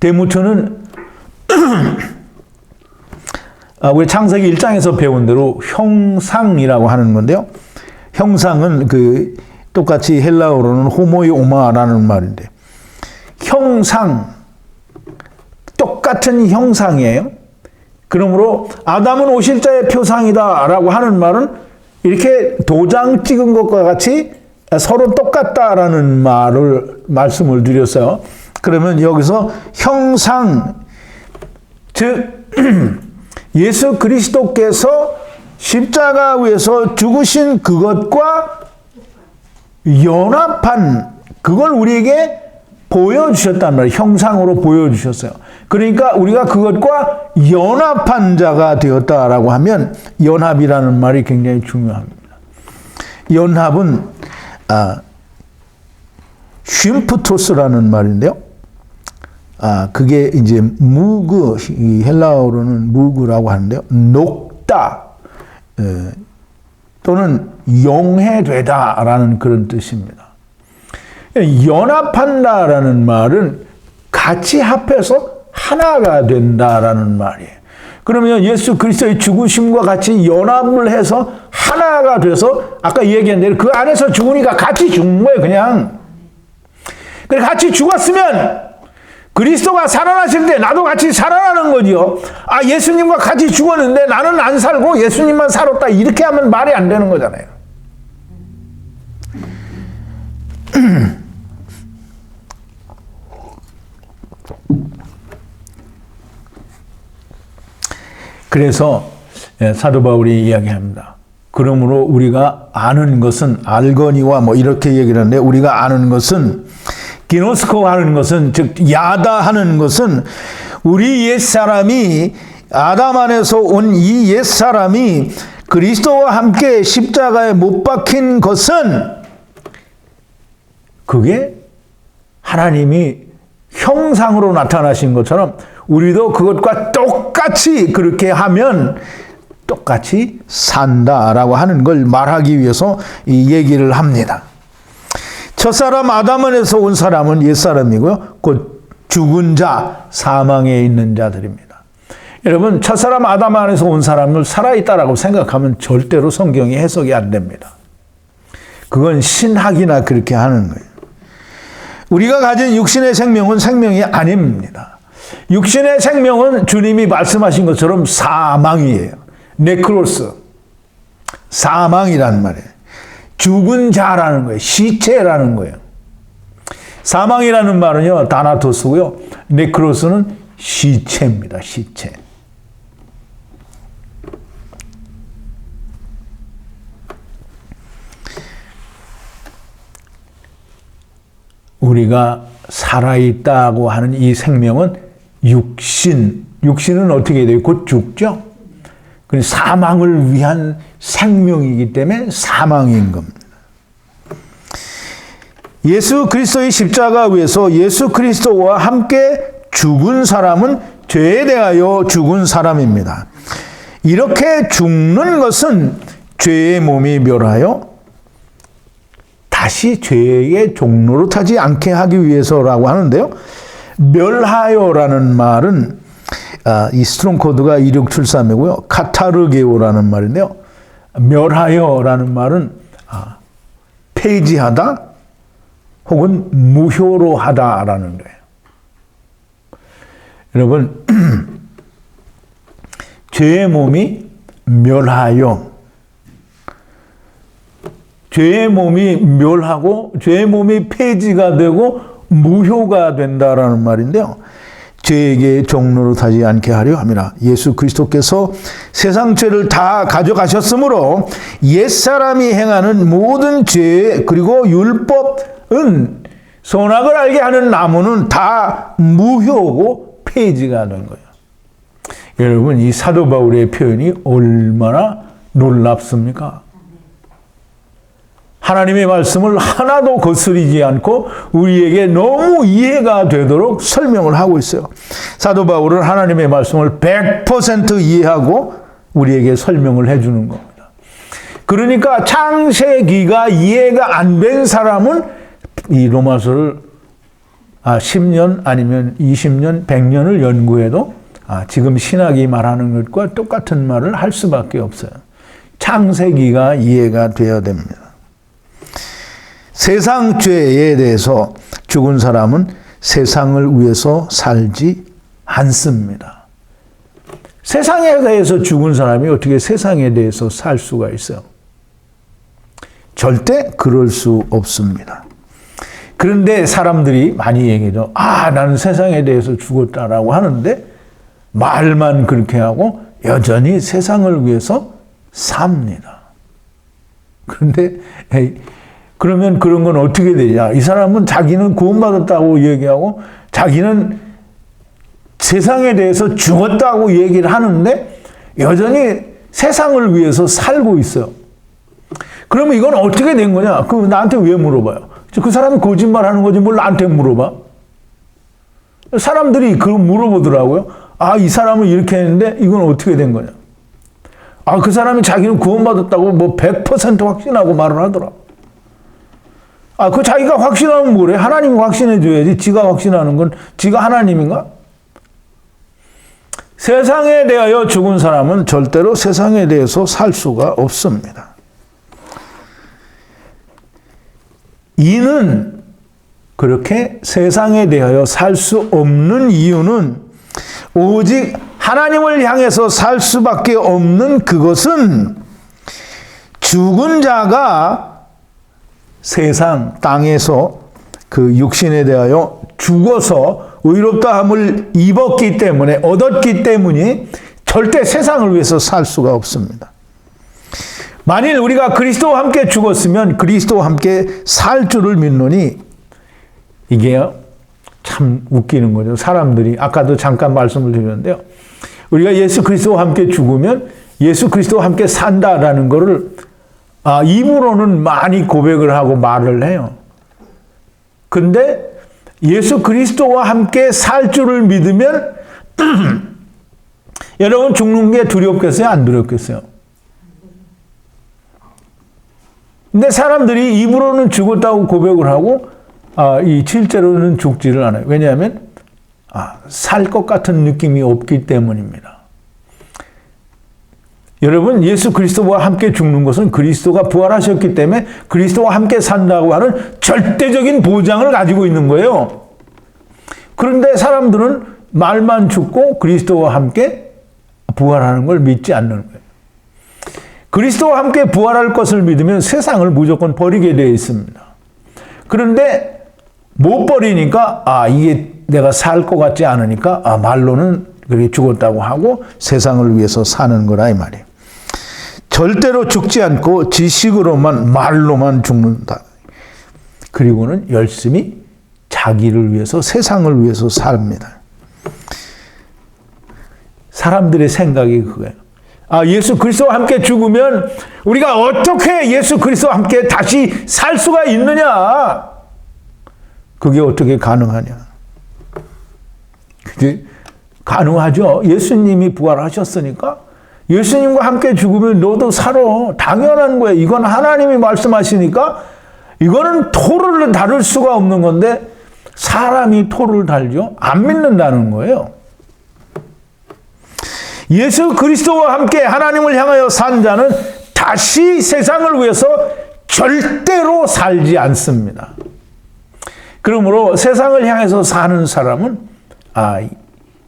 데무트는 우리 창세기 1장에서 배운 대로 형상이라고 하는 건데요. 형상은 똑같이 헬라어로는 호모이오마라는 말인데, 형상, 똑같은 형상이에요. 그러므로 아담은 오실자의 표상이다라고 하는 말은 이렇게 도장 찍은 것과 같이 서로 똑같다라는 말씀을 드렸어요. 그러면 여기서 형상, 즉 예수 그리스도께서 십자가 위에서 죽으신 그것과 연합한 그걸 우리에게 보여주셨단 말이에요. 형상으로 보여주셨어요. 그러니까 우리가 그것과 연합한 자가 되었다라고 하면 연합이라는 말이 굉장히 중요합니다. 연합은 쉼프토스라는 말인데요. 그게 이제 무그, 헬라어로는 무그라고 하는데요. 녹다 또는 용해되다라는 그런 뜻입니다. 연합한다라는 말은 같이 합해서 하나가 된다라는 말이에요. 그러면 예수 그리스도의 죽으심과 같이 연합을 해서 하나가 돼서 아까 얘기한 대로 그 안에서 죽으니까 같이 죽는 거예요, 그냥. 그래 같이 죽었으면 그리스도가 살아나실 때 나도 같이 살아나는 거지요. 예수님과 같이 죽었는데 나는 안 살고 예수님만 살았다. 이렇게 하면 말이 안 되는 거잖아요. 그래서 사도 바울이 이야기합니다. 그러므로 우리가 아는 것은 알거니와 뭐 이렇게 얘기를 하는데 우리가 아는 것은 기노스코 하는 것은 즉 야다하는 것은 우리 옛사람이 아담 안에서 온 이 옛사람이 그리스도와 함께 십자가에 못 박힌 것은 그게 하나님이 형상으로 나타나신 것처럼 우리도 그것과 똑같이 그렇게 하면 똑같이 산다라고 하는 걸 말하기 위해서 이 얘기를 합니다. 첫사람 아담 안에서 온 사람은 옛사람이고요. 곧 죽은 자, 사망에 있는 자들입니다. 여러분, 첫사람 아담 안에서 온 사람을 살아있다라고 생각하면 절대로 성경이 해석이 안 됩니다. 그건 신학이나 그렇게 하는 거예요. 우리가 가진 육신의 생명은 생명이 아닙니다. 육신의 생명은 주님이 말씀하신 것처럼 사망이에요. 네크로스. 사망이란 말이에요. 죽은 자라는 거예요. 시체라는 거예요. 사망이라는 말은요, 다나토스고요. 네크로스는 시체입니다. 시체. 우리가 살아있다고 하는 이 생명은 육신은 어떻게 돼요? 곧 죽죠? 그래서 사망을 위한 생명이기 때문에 사망인 겁니다. 예수 그리스도의 십자가 위에서 예수 그리스도와 함께 죽은 사람은 죄에 대하여 죽은 사람입니다. 이렇게 죽는 것은 죄의 몸이 멸하여 다시 죄의 종로로 타지 않게 하기 위해서라고 하는데요. 멸하여라는 말은 이 스트롱 코드가 2673이고요. 카타르게오라는 말인데요. 멸하여라는 말은 폐지하다 혹은 무효로 하다라는 거예요. 여러분, 죄의 몸이 멸하여 죄의 몸이 멸하고 죄의 몸이 폐지가 되고 무효가 된다라는 말인데요. 죄에게 종로로 타지 않게 하려 함이라. 예수 그리스도께서 세상 죄를 다 가져가셨으므로 옛사람이 행하는 모든 죄 그리고 율법은 선악을 알게 하는 나무는 다 무효고 폐지가 된 거예요. 여러분, 이 사도 바울의 표현이 얼마나 놀랍습니까? 하나님의 말씀을 하나도 거스리지 않고 우리에게 너무 이해가 되도록 설명을 하고 있어요. 사도 바울은 하나님의 말씀을 100% 이해하고 우리에게 설명을 해주는 겁니다. 그러니까 창세기가 이해가 안 된 사람은 이 로마서를 10년 아니면 20년, 100년을 연구해도 지금 신학이 말하는 것과 똑같은 말을 할 수밖에 없어요. 창세기가 이해가 되어야 됩니다. 세상 죄에 대해서 죽은 사람은 세상을 위해서 살지 않습니다. 세상에 대해서 죽은 사람이 어떻게 세상에 대해서 살 수가 있어요? 절대 그럴 수 없습니다. 그런데 사람들이 많이 얘기해요. 나는 세상에 대해서 죽었다라고 하는데 말만 그렇게 하고 여전히 세상을 위해서 삽니다. 그런데 그러면 그런 건 어떻게 되냐? 이 사람은 자기는 구원받았다고 얘기하고 자기는 세상에 대해서 죽었다고 얘기를 하는데 여전히 세상을 위해서 살고 있어요. 그러면 이건 어떻게 된 거냐? 그 나한테 왜 물어봐요? 그 사람이 거짓말하는 거지 뭘 나한테 물어봐? 사람들이 그걸 물어보더라고요. 아, 이 사람은 이렇게 했는데 이건 어떻게 된 거냐? 아, 그 사람이 자기는 구원받았다고 뭐 100% 확신하고 말을 하더라. 아, 그 자기가 확신하면 뭐래? 하나님이 확신해 줘야지. 지가 확신하는 건 지가 하나님인가? 세상에 대하여 죽은 사람은 절대로 세상에 대해서 살 수가 없습니다. 이는 그렇게 세상에 대하여 살 수 없는 이유는 오직 하나님을 향해서 살 수밖에 없는 그것은 죽은 자가 세상 땅에서 그 육신에 대하여 죽어서 의롭다함을 입었기 때문에 얻었기 때문에 절대 세상을 위해서 살 수가 없습니다. 만일 우리가 그리스도와 함께 죽었으면 그리스도와 함께 살 줄을 믿노니 이게 참 웃기는 거죠. 사람들이 아까도 잠깐 말씀을 드렸는데요. 우리가 예수 그리스도와 함께 죽으면 예수 그리스도와 함께 산다라는 거를 입으로는 많이 고백을 하고 말을 해요. 근데 예수 그리스도와 함께 살 줄을 믿으면 여러분 죽는 게 두렵겠어요? 안 두렵겠어요? 근데 사람들이 입으로는 죽었다고 고백을 하고 이 실제로는 죽지를 않아요. 왜냐하면 살 것 같은 느낌이 없기 때문입니다. 여러분 예수 그리스도와 함께 죽는 것은 그리스도가 부활하셨기 때문에 그리스도와 함께 산다고 하는 절대적인 보장을 가지고 있는 거예요. 그런데 사람들은 말만 죽고 그리스도와 함께 부활하는 걸 믿지 않는 거예요. 그리스도와 함께 부활할 것을 믿으면 세상을 무조건 버리게 되어 있습니다. 그런데 못 버리니까 이게 내가 살 것 같지 않으니까 말로는 그렇게 죽었다고 하고 세상을 위해서 사는 거라 이 말이에요. 절대로 죽지 않고 지식으로만 말로만 죽는다. 그리고는 열심히 자기를 위해서 세상을 위해서 삽니다. 사람들의 생각이 그거예요. 예수 그리스도와 함께 죽으면 우리가 어떻게 예수 그리스도와 함께 다시 살 수가 있느냐? 그게 어떻게 가능하냐? 그게 가능하죠. 예수님이 부활하셨으니까 예수님과 함께 죽으면 너도 살아. 당연한 거예요. 이건 하나님이 말씀하시니까 이거는 토를 다룰 수가 없는 건데 사람이 토를 달죠? 안 믿는다는 거예요. 예수 그리스도와 함께 하나님을 향하여 산 자는 다시 세상을 위해서 절대로 살지 않습니다. 그러므로 세상을 향해서 사는 사람은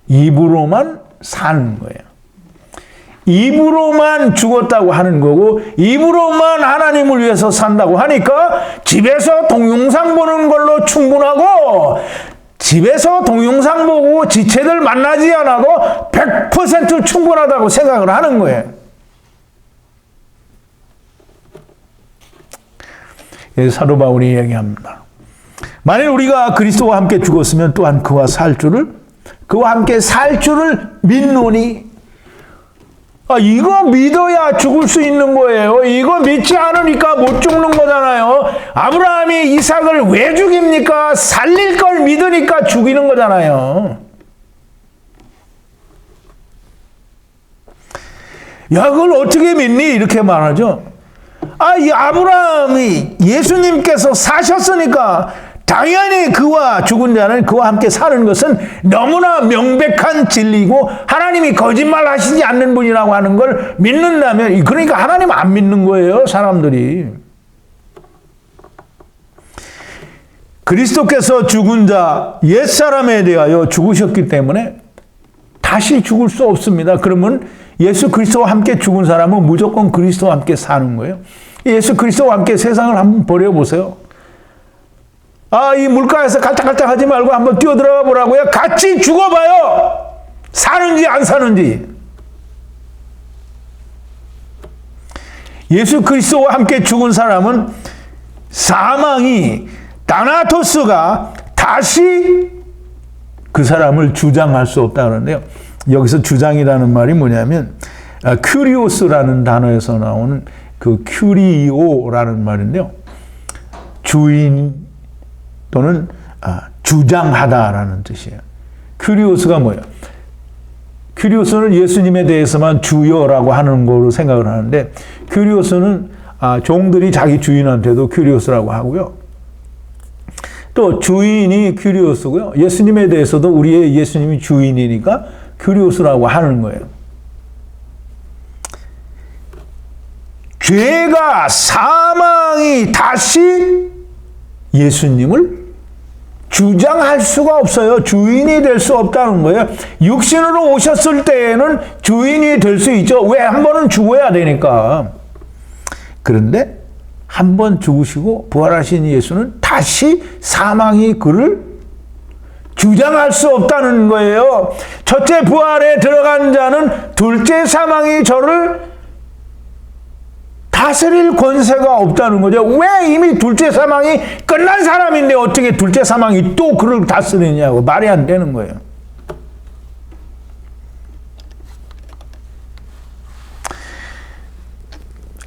입으로만 사는 거예요. 입으로만 죽었다고 하는 거고 입으로만 하나님을 위해서 산다고 하니까 집에서 동영상 보는 걸로 충분하고 집에서 동영상 보고 지체들 만나지 않아도 100% 충분하다고 생각을 하는 거예요. 사도 바울이 얘기합니다. 만일 우리가 그리스도와 함께 죽었으면 또한 그와 함께 살 줄을 믿노니 이거 믿어야 죽을 수 있는 거예요. 이거 믿지 않으니까 못 죽는 거잖아요. 아브라함이 이삭을 왜 죽입니까? 살릴 걸 믿으니까 죽이는 거잖아요. 야, 그걸 어떻게 믿니? 이렇게 말하죠. 이 아브라함이 예수님께서 사셨으니까 당연히 그와 죽은 자는 그와 함께 사는 것은 너무나 명백한 진리고 하나님이 거짓말 하시지 않는 분이라고 하는 걸 믿는다면 그러니까 하나님 안 믿는 거예요. 사람들이. 그리스도께서 죽은 자 옛사람에 대하여 죽으셨기 때문에 다시 죽을 수 없습니다. 그러면 예수 그리스도와 함께 죽은 사람은 무조건 그리스도와 함께 사는 거예요. 예수 그리스도와 함께 세상을 한번 버려보세요. 이 물가에서 갈짝갈짝 하지 말고 한번 뛰어들어가 보라고요. 같이 죽어봐요. 사는지 안 사는지. 예수 그리스도와 함께 죽은 사람은 사망이, 다나토스가 다시 그 사람을 주장할 수 없다 그러는데요. 여기서 주장이라는 말이 뭐냐면 큐리오스라는 단어에서 나오는 그 큐리오라는 말인데요. 주인 또는 주장하다라는 뜻이에요. 큐리오스가 뭐예요? 큐리오스는 예수님에 대해서만 주여라고 하는 거로 생각을 하는데, 큐리오스는 종들이 자기 주인한테도 큐리오스라고 하고요. 또 주인이 큐리오스고요. 예수님에 대해서도 우리의 예수님이 주인이니까 큐리오스라고 하는 거예요. 죄가, 사망이 다시 예수님을 주장할 수가 없어요. 주인이 될 수 없다는 거예요. 육신으로 오셨을 때에는 주인이 될 수 있죠. 왜? 한 번은 죽어야 되니까. 그런데 한 번 죽으시고 부활하신 예수는 다시 사망이 그를 주장할 수 없다는 거예요. 첫째 부활에 들어간 자는 둘째 사망이 저를 다스릴 권세가 없다는 거죠. 왜? 이미 둘째 사망이 끝난 사람인데 어떻게 둘째 사망이 또 그를 다스리냐고. 말이 안 되는 거예요.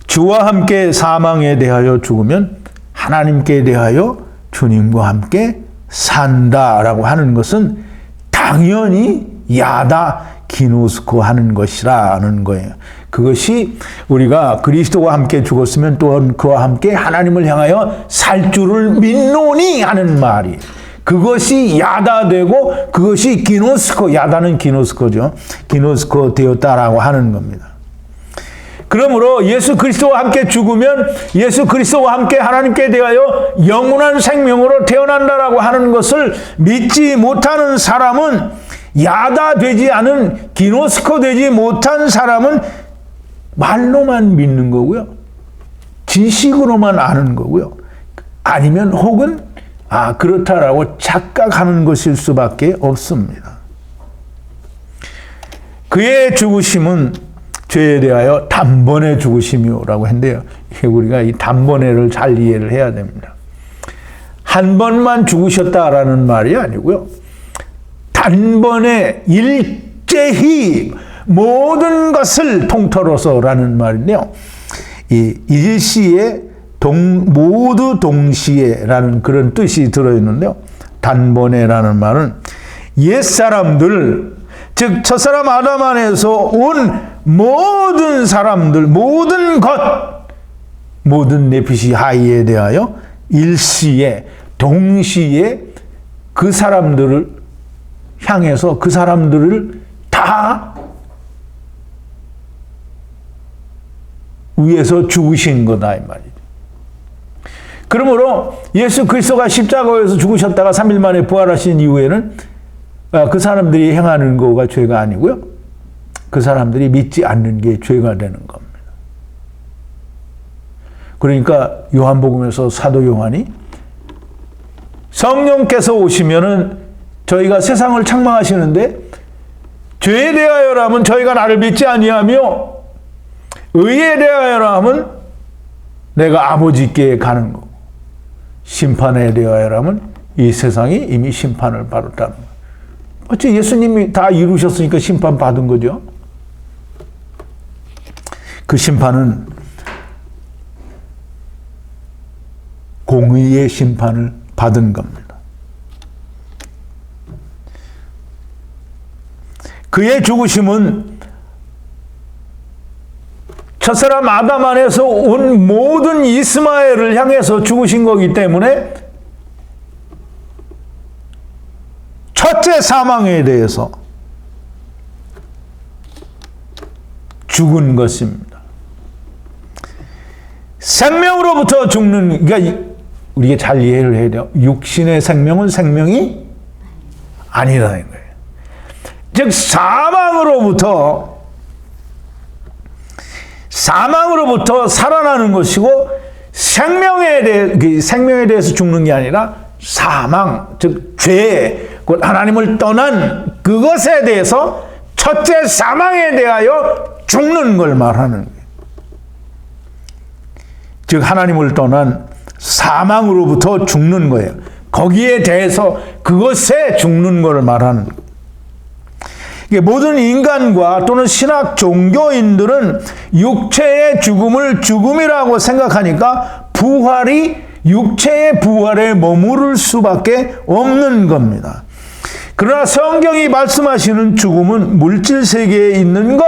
주와 함께 사망에 대하여 죽으면 하나님께 대하여 주님과 함께 산다라고 하는 것은 당연히 야다 기노스코 하는 것이라는 거예요. 그것이 우리가 그리스도와 함께 죽었으면 또한 그와 함께 하나님을 향하여 살 줄을 믿노니 하는 말이, 그것이 야다되고 그것이 기노스코, 야다는 기노스코죠. 기노스코 되었다라고 하는 겁니다. 그러므로 예수 그리스도와 함께 죽으면 예수 그리스도와 함께 하나님께 대하여 영원한 생명으로 태어난다라고 하는 것을 믿지 못하는 사람은, 야다 되지 않은, 기노스코 되지 못한 사람은 말로만 믿는 거고요. 지식으로만 아는 거고요. 아니면 혹은 그렇다라고 착각하는 것일 수밖에 없습니다. 그의 죽으심은 죄에 대하여 단번에 죽으심이라고 했는데요. 우리가 이 단번에를 잘 이해를 해야 됩니다. 한 번만 죽으셨다라는 말이 아니고요. 단번에 일제히 모든 것을 통틀어서라는 말인데요. 이 일시에 모두 동시에라는 그런 뜻이 들어있는데요. 단번에라는 말은 옛사람들, 즉 첫사람 아담 안에서 온 모든 사람들, 모든 것, 모든 네피시 하이에 대하여 일시에 동시에 그 사람들을 향해서 그 사람들을 다 위해서 죽으신 거다 이 말이죠. 그러므로 예수 그리스도가 십자가에서 죽으셨다가 3일 만에 부활하신 이후에는 그 사람들이 행하는 거가 죄가 아니고요. 그 사람들이 믿지 않는 게 죄가 되는 겁니다. 그러니까 요한복음에서 사도 요한이 성령께서 오시면은 저희가 세상을 책망하시는데 죄에 대하여라면 저희가 나를 믿지 아니하며 의에 대하여라면 내가 아버지께 가는 거고 심판에 대하여라면 이 세상이 이미 심판을 받았다는 거예요. 어째 예수님이 다 이루셨으니까 심판받은 거죠. 그 심판은 공의의 심판을 받은 겁니다. 그의 죽으심은 첫사람 아담 안에서 온 모든 이스마엘을 향해서 죽으신 거기 때문에 첫째 사망에 대해서 죽은 것입니다. 생명으로부터 죽는, 그러니까 우리가 잘 이해를 해야 돼요. 육신의 생명은 생명이 아니라는 거예요. 즉 사망으로부터 살아나는 것이고 생명에 대해서 죽는 게 아니라 사망, 즉 죄, 곧 하나님을 떠난 그것에 대해서 첫째 사망에 대하여 죽는 걸 말하는 거예요. 즉 하나님을 떠난 사망으로부터 죽는 거예요. 거기에 대해서 그것에 죽는 것을 말하는 거예요. 이게 모든 인간과 또는 신학 종교인들은 육체의 죽음을 죽음이라고 생각하니까 부활이 육체의 부활에 머무를 수밖에 없는 겁니다. 그러나 성경이 말씀하시는 죽음은 물질 세계에 있는 것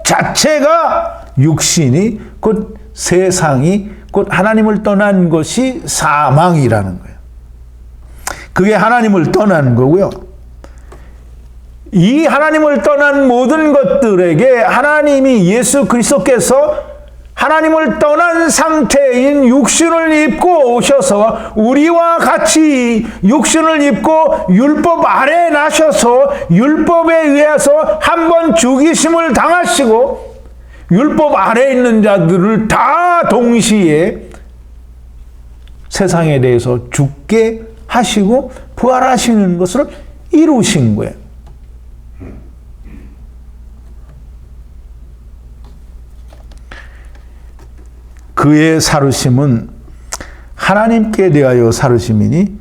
자체가 육신이 곧 세상이 곧 하나님을 떠난 것이 사망이라는 거예요. 그게 하나님을 떠난 거고요. 이 하나님을 떠난 모든 것들에게 하나님이 예수 그리스도께서 하나님을 떠난 상태인 육신을 입고 오셔서 우리와 같이 육신을 입고 율법 아래에 나셔서 율법에 의해서 한 번 죽이심을 당하시고 율법 아래에 있는 자들을 다 동시에 세상에 대해서 죽게 하시고 부활하시는 것을 이루신 거예요. 그의 살으심은 하나님께 대하여 살으심이니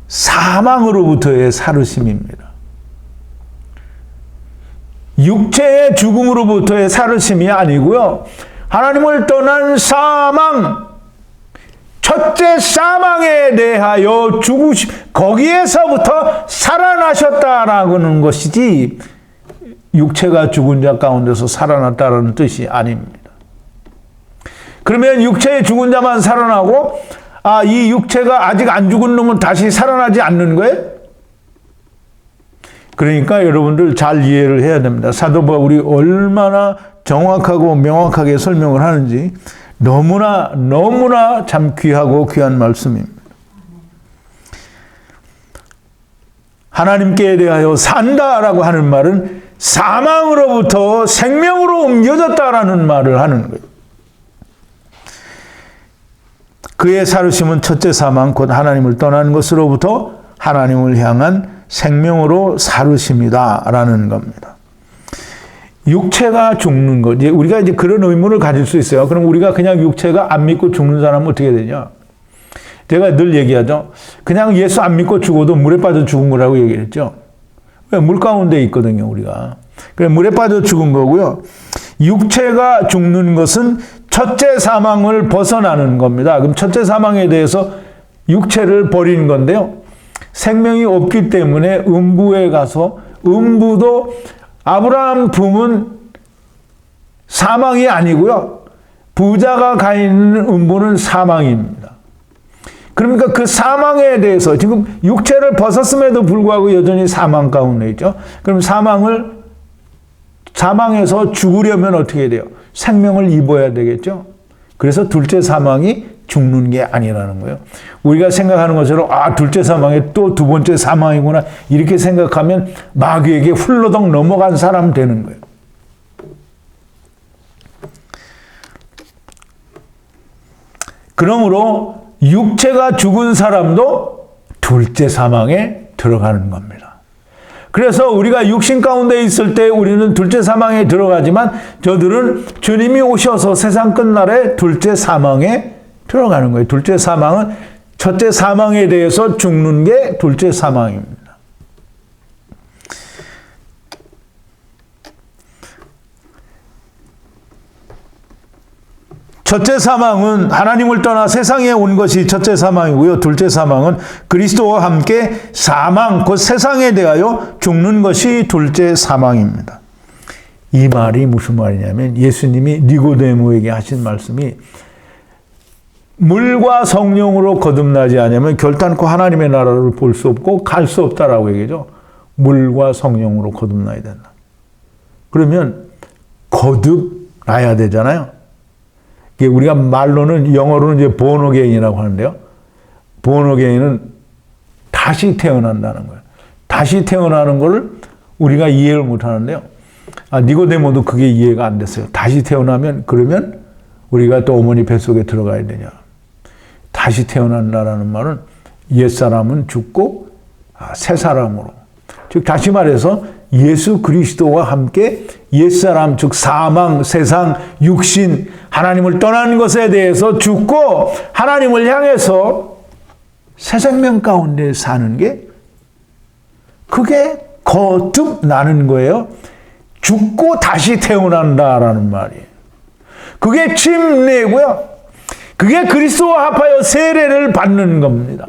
사망으로부터의 살으심입니다. 육체의 죽음으로부터의 살으심이 아니고요. 하나님을 떠난 사망, 첫째 사망에 대하여 죽으심, 거기에서부터 살아나셨다라는 것이지 육체가 죽은 자 가운데서 살아났다는 뜻이 아닙니다. 그러면 육체의 죽은 자만 살아나고 이 육체가 아직 안 죽은 놈은 다시 살아나지 않는 거예요? 그러니까 여러분들 잘 이해를 해야 됩니다. 사도 바울이 얼마나 정확하고 명확하게 설명을 하는지 너무나 참 귀하고 귀한 말씀입니다. 하나님께 대하여 산다라고 하는 말은 사망으로부터 생명으로 옮겨졌다라는 말을 하는 거예요. 그의 살으심은 첫째 사망 곧 하나님을 떠난 것으로부터 하나님을 향한 생명으로 살으심이다라는 겁니다. 육체가 죽는 것, 우리가 이제 그런 의문을 가질 수 있어요. 그럼 우리가 그냥 육체가 안 믿고 죽는 사람은 어떻게 되냐? 제가 늘 얘기하죠. 그냥 예수 안 믿고 죽어도 물에 빠져 죽은 거라고 얘기했죠. 물 가운데 있거든요, 우리가. 그래, 물에 빠져 죽은 거고요. 육체가 죽는 것은 첫째 사망을 벗어나는 겁니다. 그럼 첫째 사망에 대해서 육체를 버리는 건데요. 생명이 없기 때문에 음부에 가서 음부도 아브라함 품은 사망이 아니고요. 부자가 가 있는 음부는 사망입니다. 그러니까 그 사망에 대해서 지금 육체를 벗었음에도 불구하고 여전히 사망 가운데 있죠. 그럼 사망에서 죽으려면 어떻게 돼요? 생명을 입어야 되겠죠. 그래서 둘째 사망이 죽는 게 아니라는 거예요. 우리가 생각하는 것처럼 둘째 사망이 또 두 번째 사망이구나 이렇게 생각하면 마귀에게 훌러덩 넘어간 사람 되는 거예요. 그러므로 육체가 죽은 사람도 둘째 사망에 들어가는 겁니다. 그래서 우리가 육신 가운데 있을 때 우리는 둘째 사망에 들어가지만 저들은 주님이 오셔서 세상 끝날에 둘째 사망에 들어가는 거예요. 둘째 사망은 첫째 사망에 대해서 죽는 게 둘째 사망입니다. 첫째 사망은 하나님을 떠나 세상에 온 것이 첫째 사망이고요. 둘째 사망은 그리스도와 함께 사망, 곧 세상에 대하여 죽는 것이 둘째 사망입니다. 이 말이 무슨 말이냐면 예수님이 니고데모에게 하신 말씀이 물과 성령으로 거듭나지 않으면 결단코 하나님의 나라를 볼 수 없고 갈 수 없다라고 얘기죠. 물과 성령으로 거듭나야 된다. 그러면 거듭나야 되잖아요. 우리가 말로는 영어로는 이제 born again이라고 하는데요. born again은 다시 태어난다는 거예요. 다시 태어나는 걸 우리가 이해를 못 하는데요. 니고데모도 그게 이해가 안 됐어요. 다시 태어나면 그러면 우리가 또 어머니 뱃속에 들어가야 되냐. 다시 태어난다라는 말은 옛사람은 죽고 새 사람으로. 즉 다시 말해서 예수 그리스도와 함께 옛사람 즉 사망, 세상, 육신 하나님을 떠난 것에 대해서 죽고 하나님을 향해서 새 생명 가운데 사는 게 그게 거듭 나는 거예요. 죽고 다시 태어난다라는 말이에요. 그게 침례고요. 그게 그리스도와 합하여 세례를 받는 겁니다.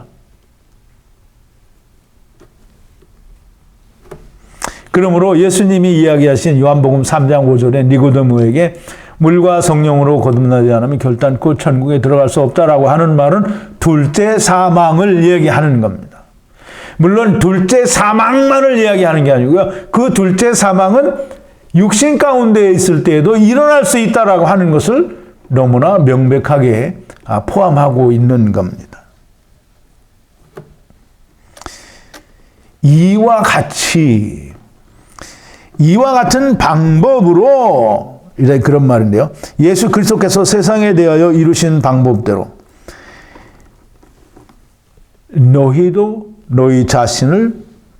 그러므로 예수님이 이야기하신 요한복음 3장 5절에 니고데모에게 물과 성령으로 거듭나지 않으면 결단코 천국에 들어갈 수 없다라고 하는 말은 둘째 사망을 얘기하는 겁니다. 물론 둘째 사망만을 이야기하는 게 아니고요. 그 둘째 사망은 육신 가운데 있을 때에도 일어날 수 있다라고 하는 것을 너무나 명백하게 포함하고 있는 겁니다. 이와 같은 방법으로 이제 그런 말인데요. 예수 그리스도께서 세상에 대하여 이루신 방법대로 너희도 너희 자신을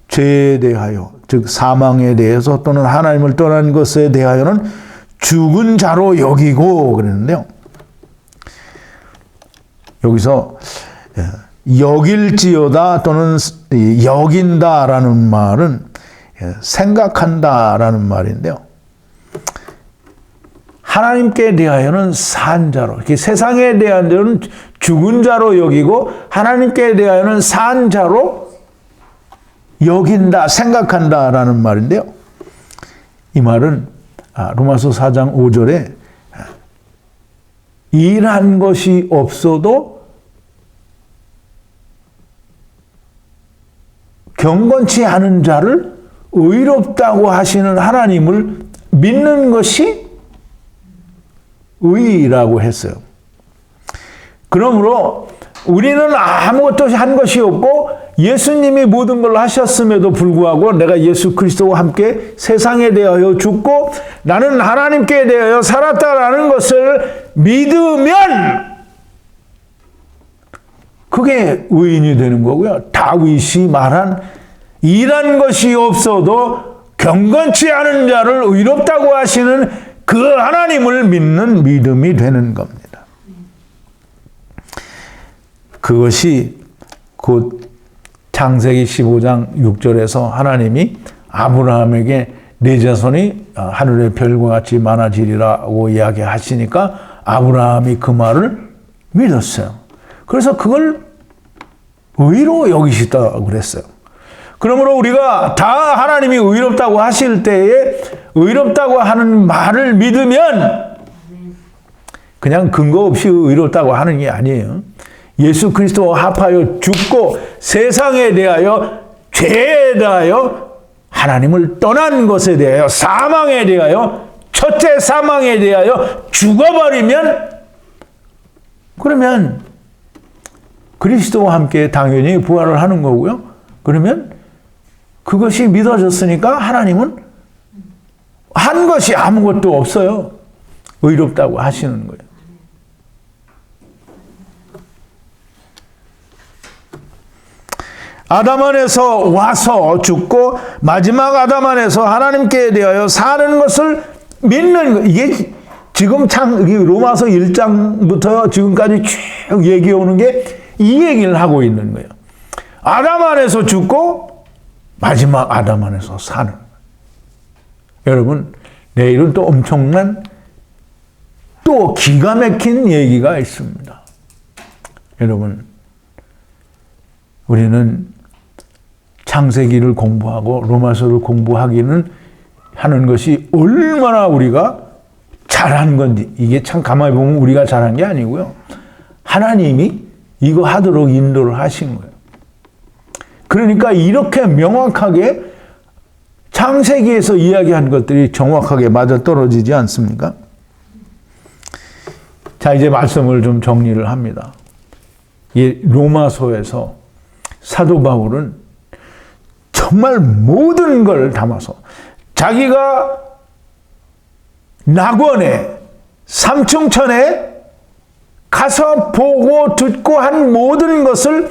죄에 대하여, 즉 사망에 대해서 또는 하나님을 떠난 것에 대하여는 죽은 자로 여기고 그랬는데요. 여기서 여길지어다 또는 여긴다라는 말은 생각한다라는 말인데요. 하나님께 대하여는 산 자로, 이렇게 세상에 대하여는 죽은 자로 여기고 하나님께 대하여는 산 자로 여긴다, 생각한다라는 말인데요. 이 말은 로마서 4장 5절에 일한 것이 없어도 경건치 않은 자를 의롭다고 하시는 하나님을 믿는 것이 의라고 했어요. 그러므로 우리는 아무것도 한 것이 없고 예수님이 모든 걸 하셨음에도 불구하고 내가 예수 그리스도와 함께 세상에 대하여 죽고 나는 하나님께 대하여 살았다라는 것을 믿으면 그게 의인이 되는 거고요. 다윗이 말한 일한 것이 없어도 경건치 않은 자를 의롭다고 하시는 그 하나님을 믿는 믿음이 되는 겁니다. 그것이 곧 창세기 15장 6절에서 하나님이 아브라함에게 네 자손이 하늘의 별과 같이 많아지리라고 이야기하시니까 아브라함이 그 말을 믿었어요. 그래서 그걸 의로 여기시다고 그랬어요. 그러므로 우리가 다 하나님이 의롭다고 하실 때에 의롭다고 하는 말을 믿으면 그냥 근거 없이 의롭다고 하는 게 아니에요. 예수 그리스도와 합하여 죽고 세상에 대하여 죄에 대하여 하나님을 떠난 것에 대하여 사망에 대하여 첫째 사망에 대하여 죽어버리면 그러면 그리스도와 함께 당연히 부활을 하는 거고요. 그러면 그것이 믿어졌으니까 하나님은 한 것이 아무것도 없어요. 의롭다고 하시는 거예요. 아담 안에서 와서 죽고 마지막 아담 안에서 하나님께 대하여 사는 것을 믿는 거. 이게 지금 로마서 1장부터 지금까지 쭉 얘기해 오는 게 이 얘기를 하고 있는 거예요. 아담 안에서 죽고 마지막 아담 안에서 사는 거예요. 여러분, 내일은 또 엄청난 또 기가 막힌 얘기가 있습니다. 여러분, 우리는 창세기를 공부하고 로마서를 공부하기는 하는 것이 얼마나 우리가 잘한 건지, 이게 참 가만히 보면 우리가 잘한 게 아니고요. 하나님이 이거 하도록 인도를 하신 거예요. 그러니까 이렇게 명확하게 창세기에서 이야기한 것들이 정확하게 맞아떨어지지 않습니까? 자, 이제 말씀을 좀 정리를 합니다. 이 로마서에서 사도 바울은 정말 모든 걸 담아서 자기가 낙원에 삼층천에 가서 보고 듣고 한 모든 것을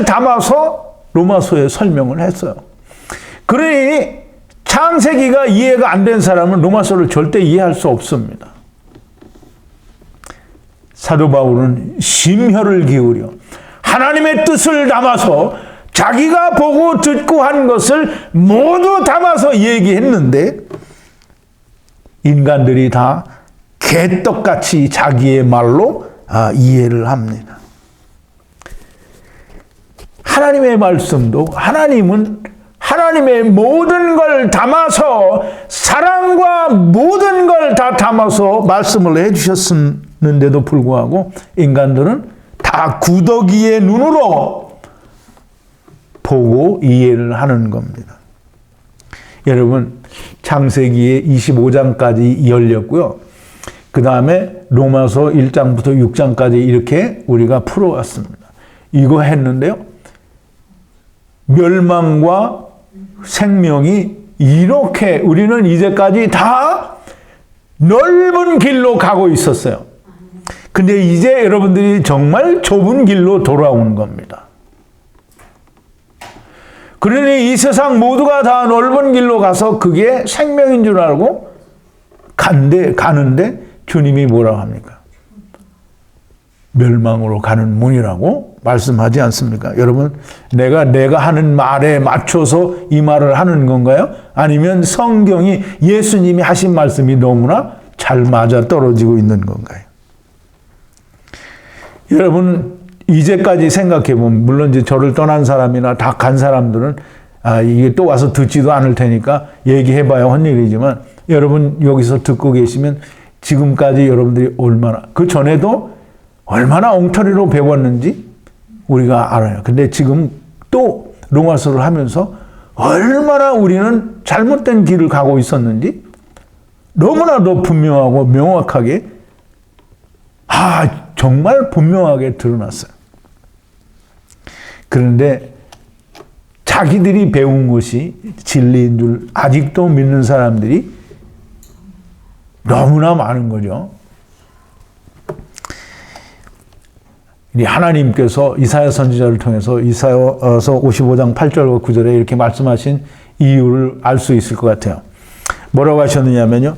담아서 로마서에 설명을 했어요. 그러니 창세기가 이해가 안 된 사람은 로마서를 절대 이해할 수 없습니다. 사도 바울은 심혈을 기울여 하나님의 뜻을 담아서 자기가 보고 듣고 한 것을 모두 담아서 얘기했는데 인간들이 다 개떡같이 자기의 말로 이해를 합니다. 하나님의 말씀도 하나님은 하나님의 모든 걸 담아서 사랑과 모든 걸 다 담아서 말씀을 해주셨는데도 불구하고 인간들은 다 구더기의 눈으로 보고 이해를 하는 겁니다. 여러분, 창세기의 25장까지 열렸고요. 그 다음에 로마서 1장부터 6장까지 이렇게 우리가 풀어왔습니다. 이거 했는데요. 멸망과 생명이 이렇게 우리는 이제까지 다 넓은 길로 가고 있었어요. 근데 이제 여러분들이 정말 좁은 길로 돌아온 겁니다. 그러니 이 세상 모두가 다 넓은 길로 가서 그게 생명인 줄 알고 가는데 주님이 뭐라고 합니까? 멸망으로 가는 문이라고 말씀하지 않습니까? 여러분, 내가 하는 말에 맞춰서 이 말을 하는 건가요? 아니면 성경이 예수님이 하신 말씀이 너무나 잘 맞아 떨어지고 있는 건가요? 여러분, 이제까지 생각해보면, 물론 이제 저를 떠난 사람이나 다 간 사람들은 이게 또 와서 듣지도 않을 테니까 얘기해봐야 할 일이지만, 여러분 여기서 듣고 계시면 지금까지 여러분들이 얼마나, 그 전에도 얼마나 엉터리로 배웠는지 우리가 알아요. 근데 지금 또 로마서를 하면서 얼마나 우리는 잘못된 길을 가고 있었는지 너무나도 분명하고 명확하게 정말 분명하게 드러났어요. 그런데 자기들이 배운 것이 진리인 줄 아직도 믿는 사람들이 너무나 많은 거죠. 하나님께서 이사야 선지자를 통해서 이사야서 55장 8절과 9절에 이렇게 말씀하신 이유를 알 수 있을 것 같아요. 뭐라고 하셨느냐면요.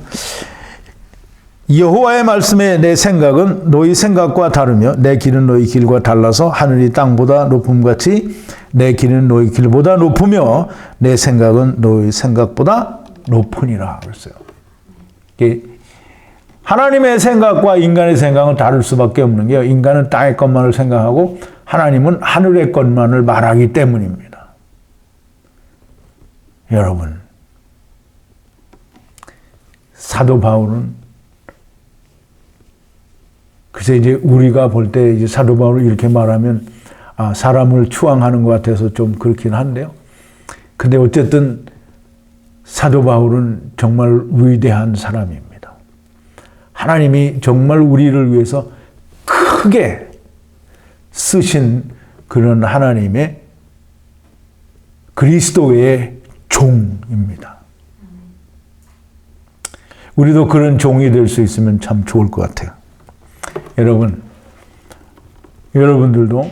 여호와의 말씀에 내 생각은 너희 생각과 다르며 내 길은 너희 길과 달라서 하늘이 땅보다 높음같이 내 길은 너희 길보다 높으며 내 생각은 너희 생각보다 높으니라 그랬어요. 하나님의 생각과 인간의 생각은 다를 수밖에 없는 게요. 인간은 땅의 것만을 생각하고 하나님은 하늘의 것만을 말하기 때문입니다. 여러분, 사도 바울은 글쎄 이제 우리가 볼 때 이제 사도 바울을 이렇게 말하면 사람을 추앙하는 것 같아서 좀 그렇긴 한데요. 근데 어쨌든 사도 바울은 정말 위대한 사람입니다. 하나님이 정말 우리를 위해서 크게 쓰신 그런 하나님의 그리스도의 종입니다. 우리도 그런 종이 될 수 있으면 참 좋을 것 같아요. 여러분들도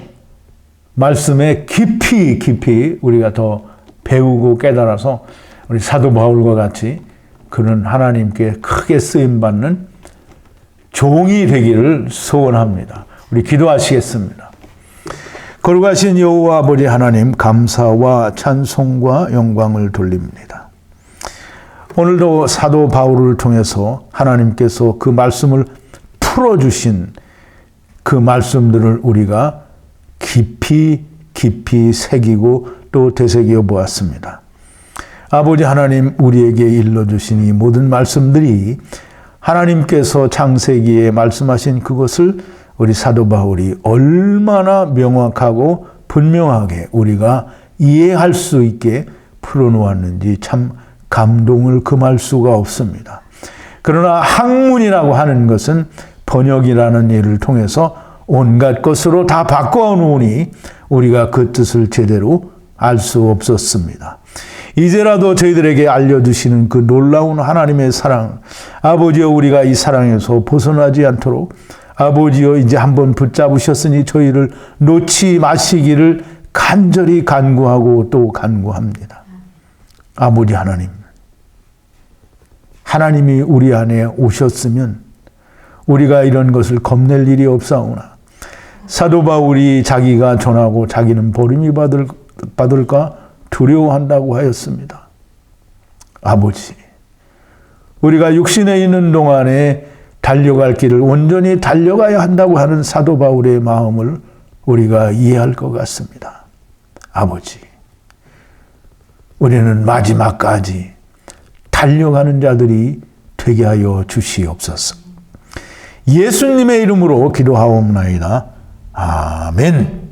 말씀에 깊이 우리가 더 배우고 깨달아서 우리 사도 바울과 같이 그런 하나님께 크게 쓰임받는 종이 되기를 소원합니다. 우리 기도하시겠습니다. 거룩하신 여호와 아버지 하나님, 감사와 찬송과 영광을 돌립니다. 오늘도 사도 바울을 통해서 하나님께서 그 말씀을 풀어주신 그 말씀들을 우리가 깊이 새기고 또 되새겨 보았습니다. 아버지 하나님, 우리에게 일러주신 이 모든 말씀들이 하나님께서 창세기에 말씀하신 그것을 우리 사도 바울이 얼마나 명확하고 분명하게 우리가 이해할 수 있게 풀어놓았는지 참 감동을 금할 수가 없습니다. 그러나 학문이라고 하는 것은 번역이라는 일을 통해서 온갖 것으로 다 바꿔 놓으니 우리가 그 뜻을 제대로 알 수 없었습니다. 이제라도 저희들에게 알려주시는 그 놀라운 하나님의 사랑, 아버지여, 우리가 이 사랑에서 벗어나지 않도록 아버지여, 이제 한번 붙잡으셨으니 저희를 놓지 마시기를 간절히 간구하고 또 간구합니다. 아버지 하나님, 하나님이 우리 안에 오셨으면 우리가 이런 것을 겁낼 일이 없사오나 사도 바울이 자기가 전하고 자기는 버림이 받을까 두려워한다고 하였습니다. 아버지, 우리가 육신에 있는 동안에 달려갈 길을 온전히 달려가야 한다고 하는 사도 바울의 마음을 우리가 이해할 것 같습니다. 아버지, 우리는 마지막까지 달려가는 자들이 되게 하여 주시옵소서. 예수님의 이름으로 기도하옵나이다. 아멘.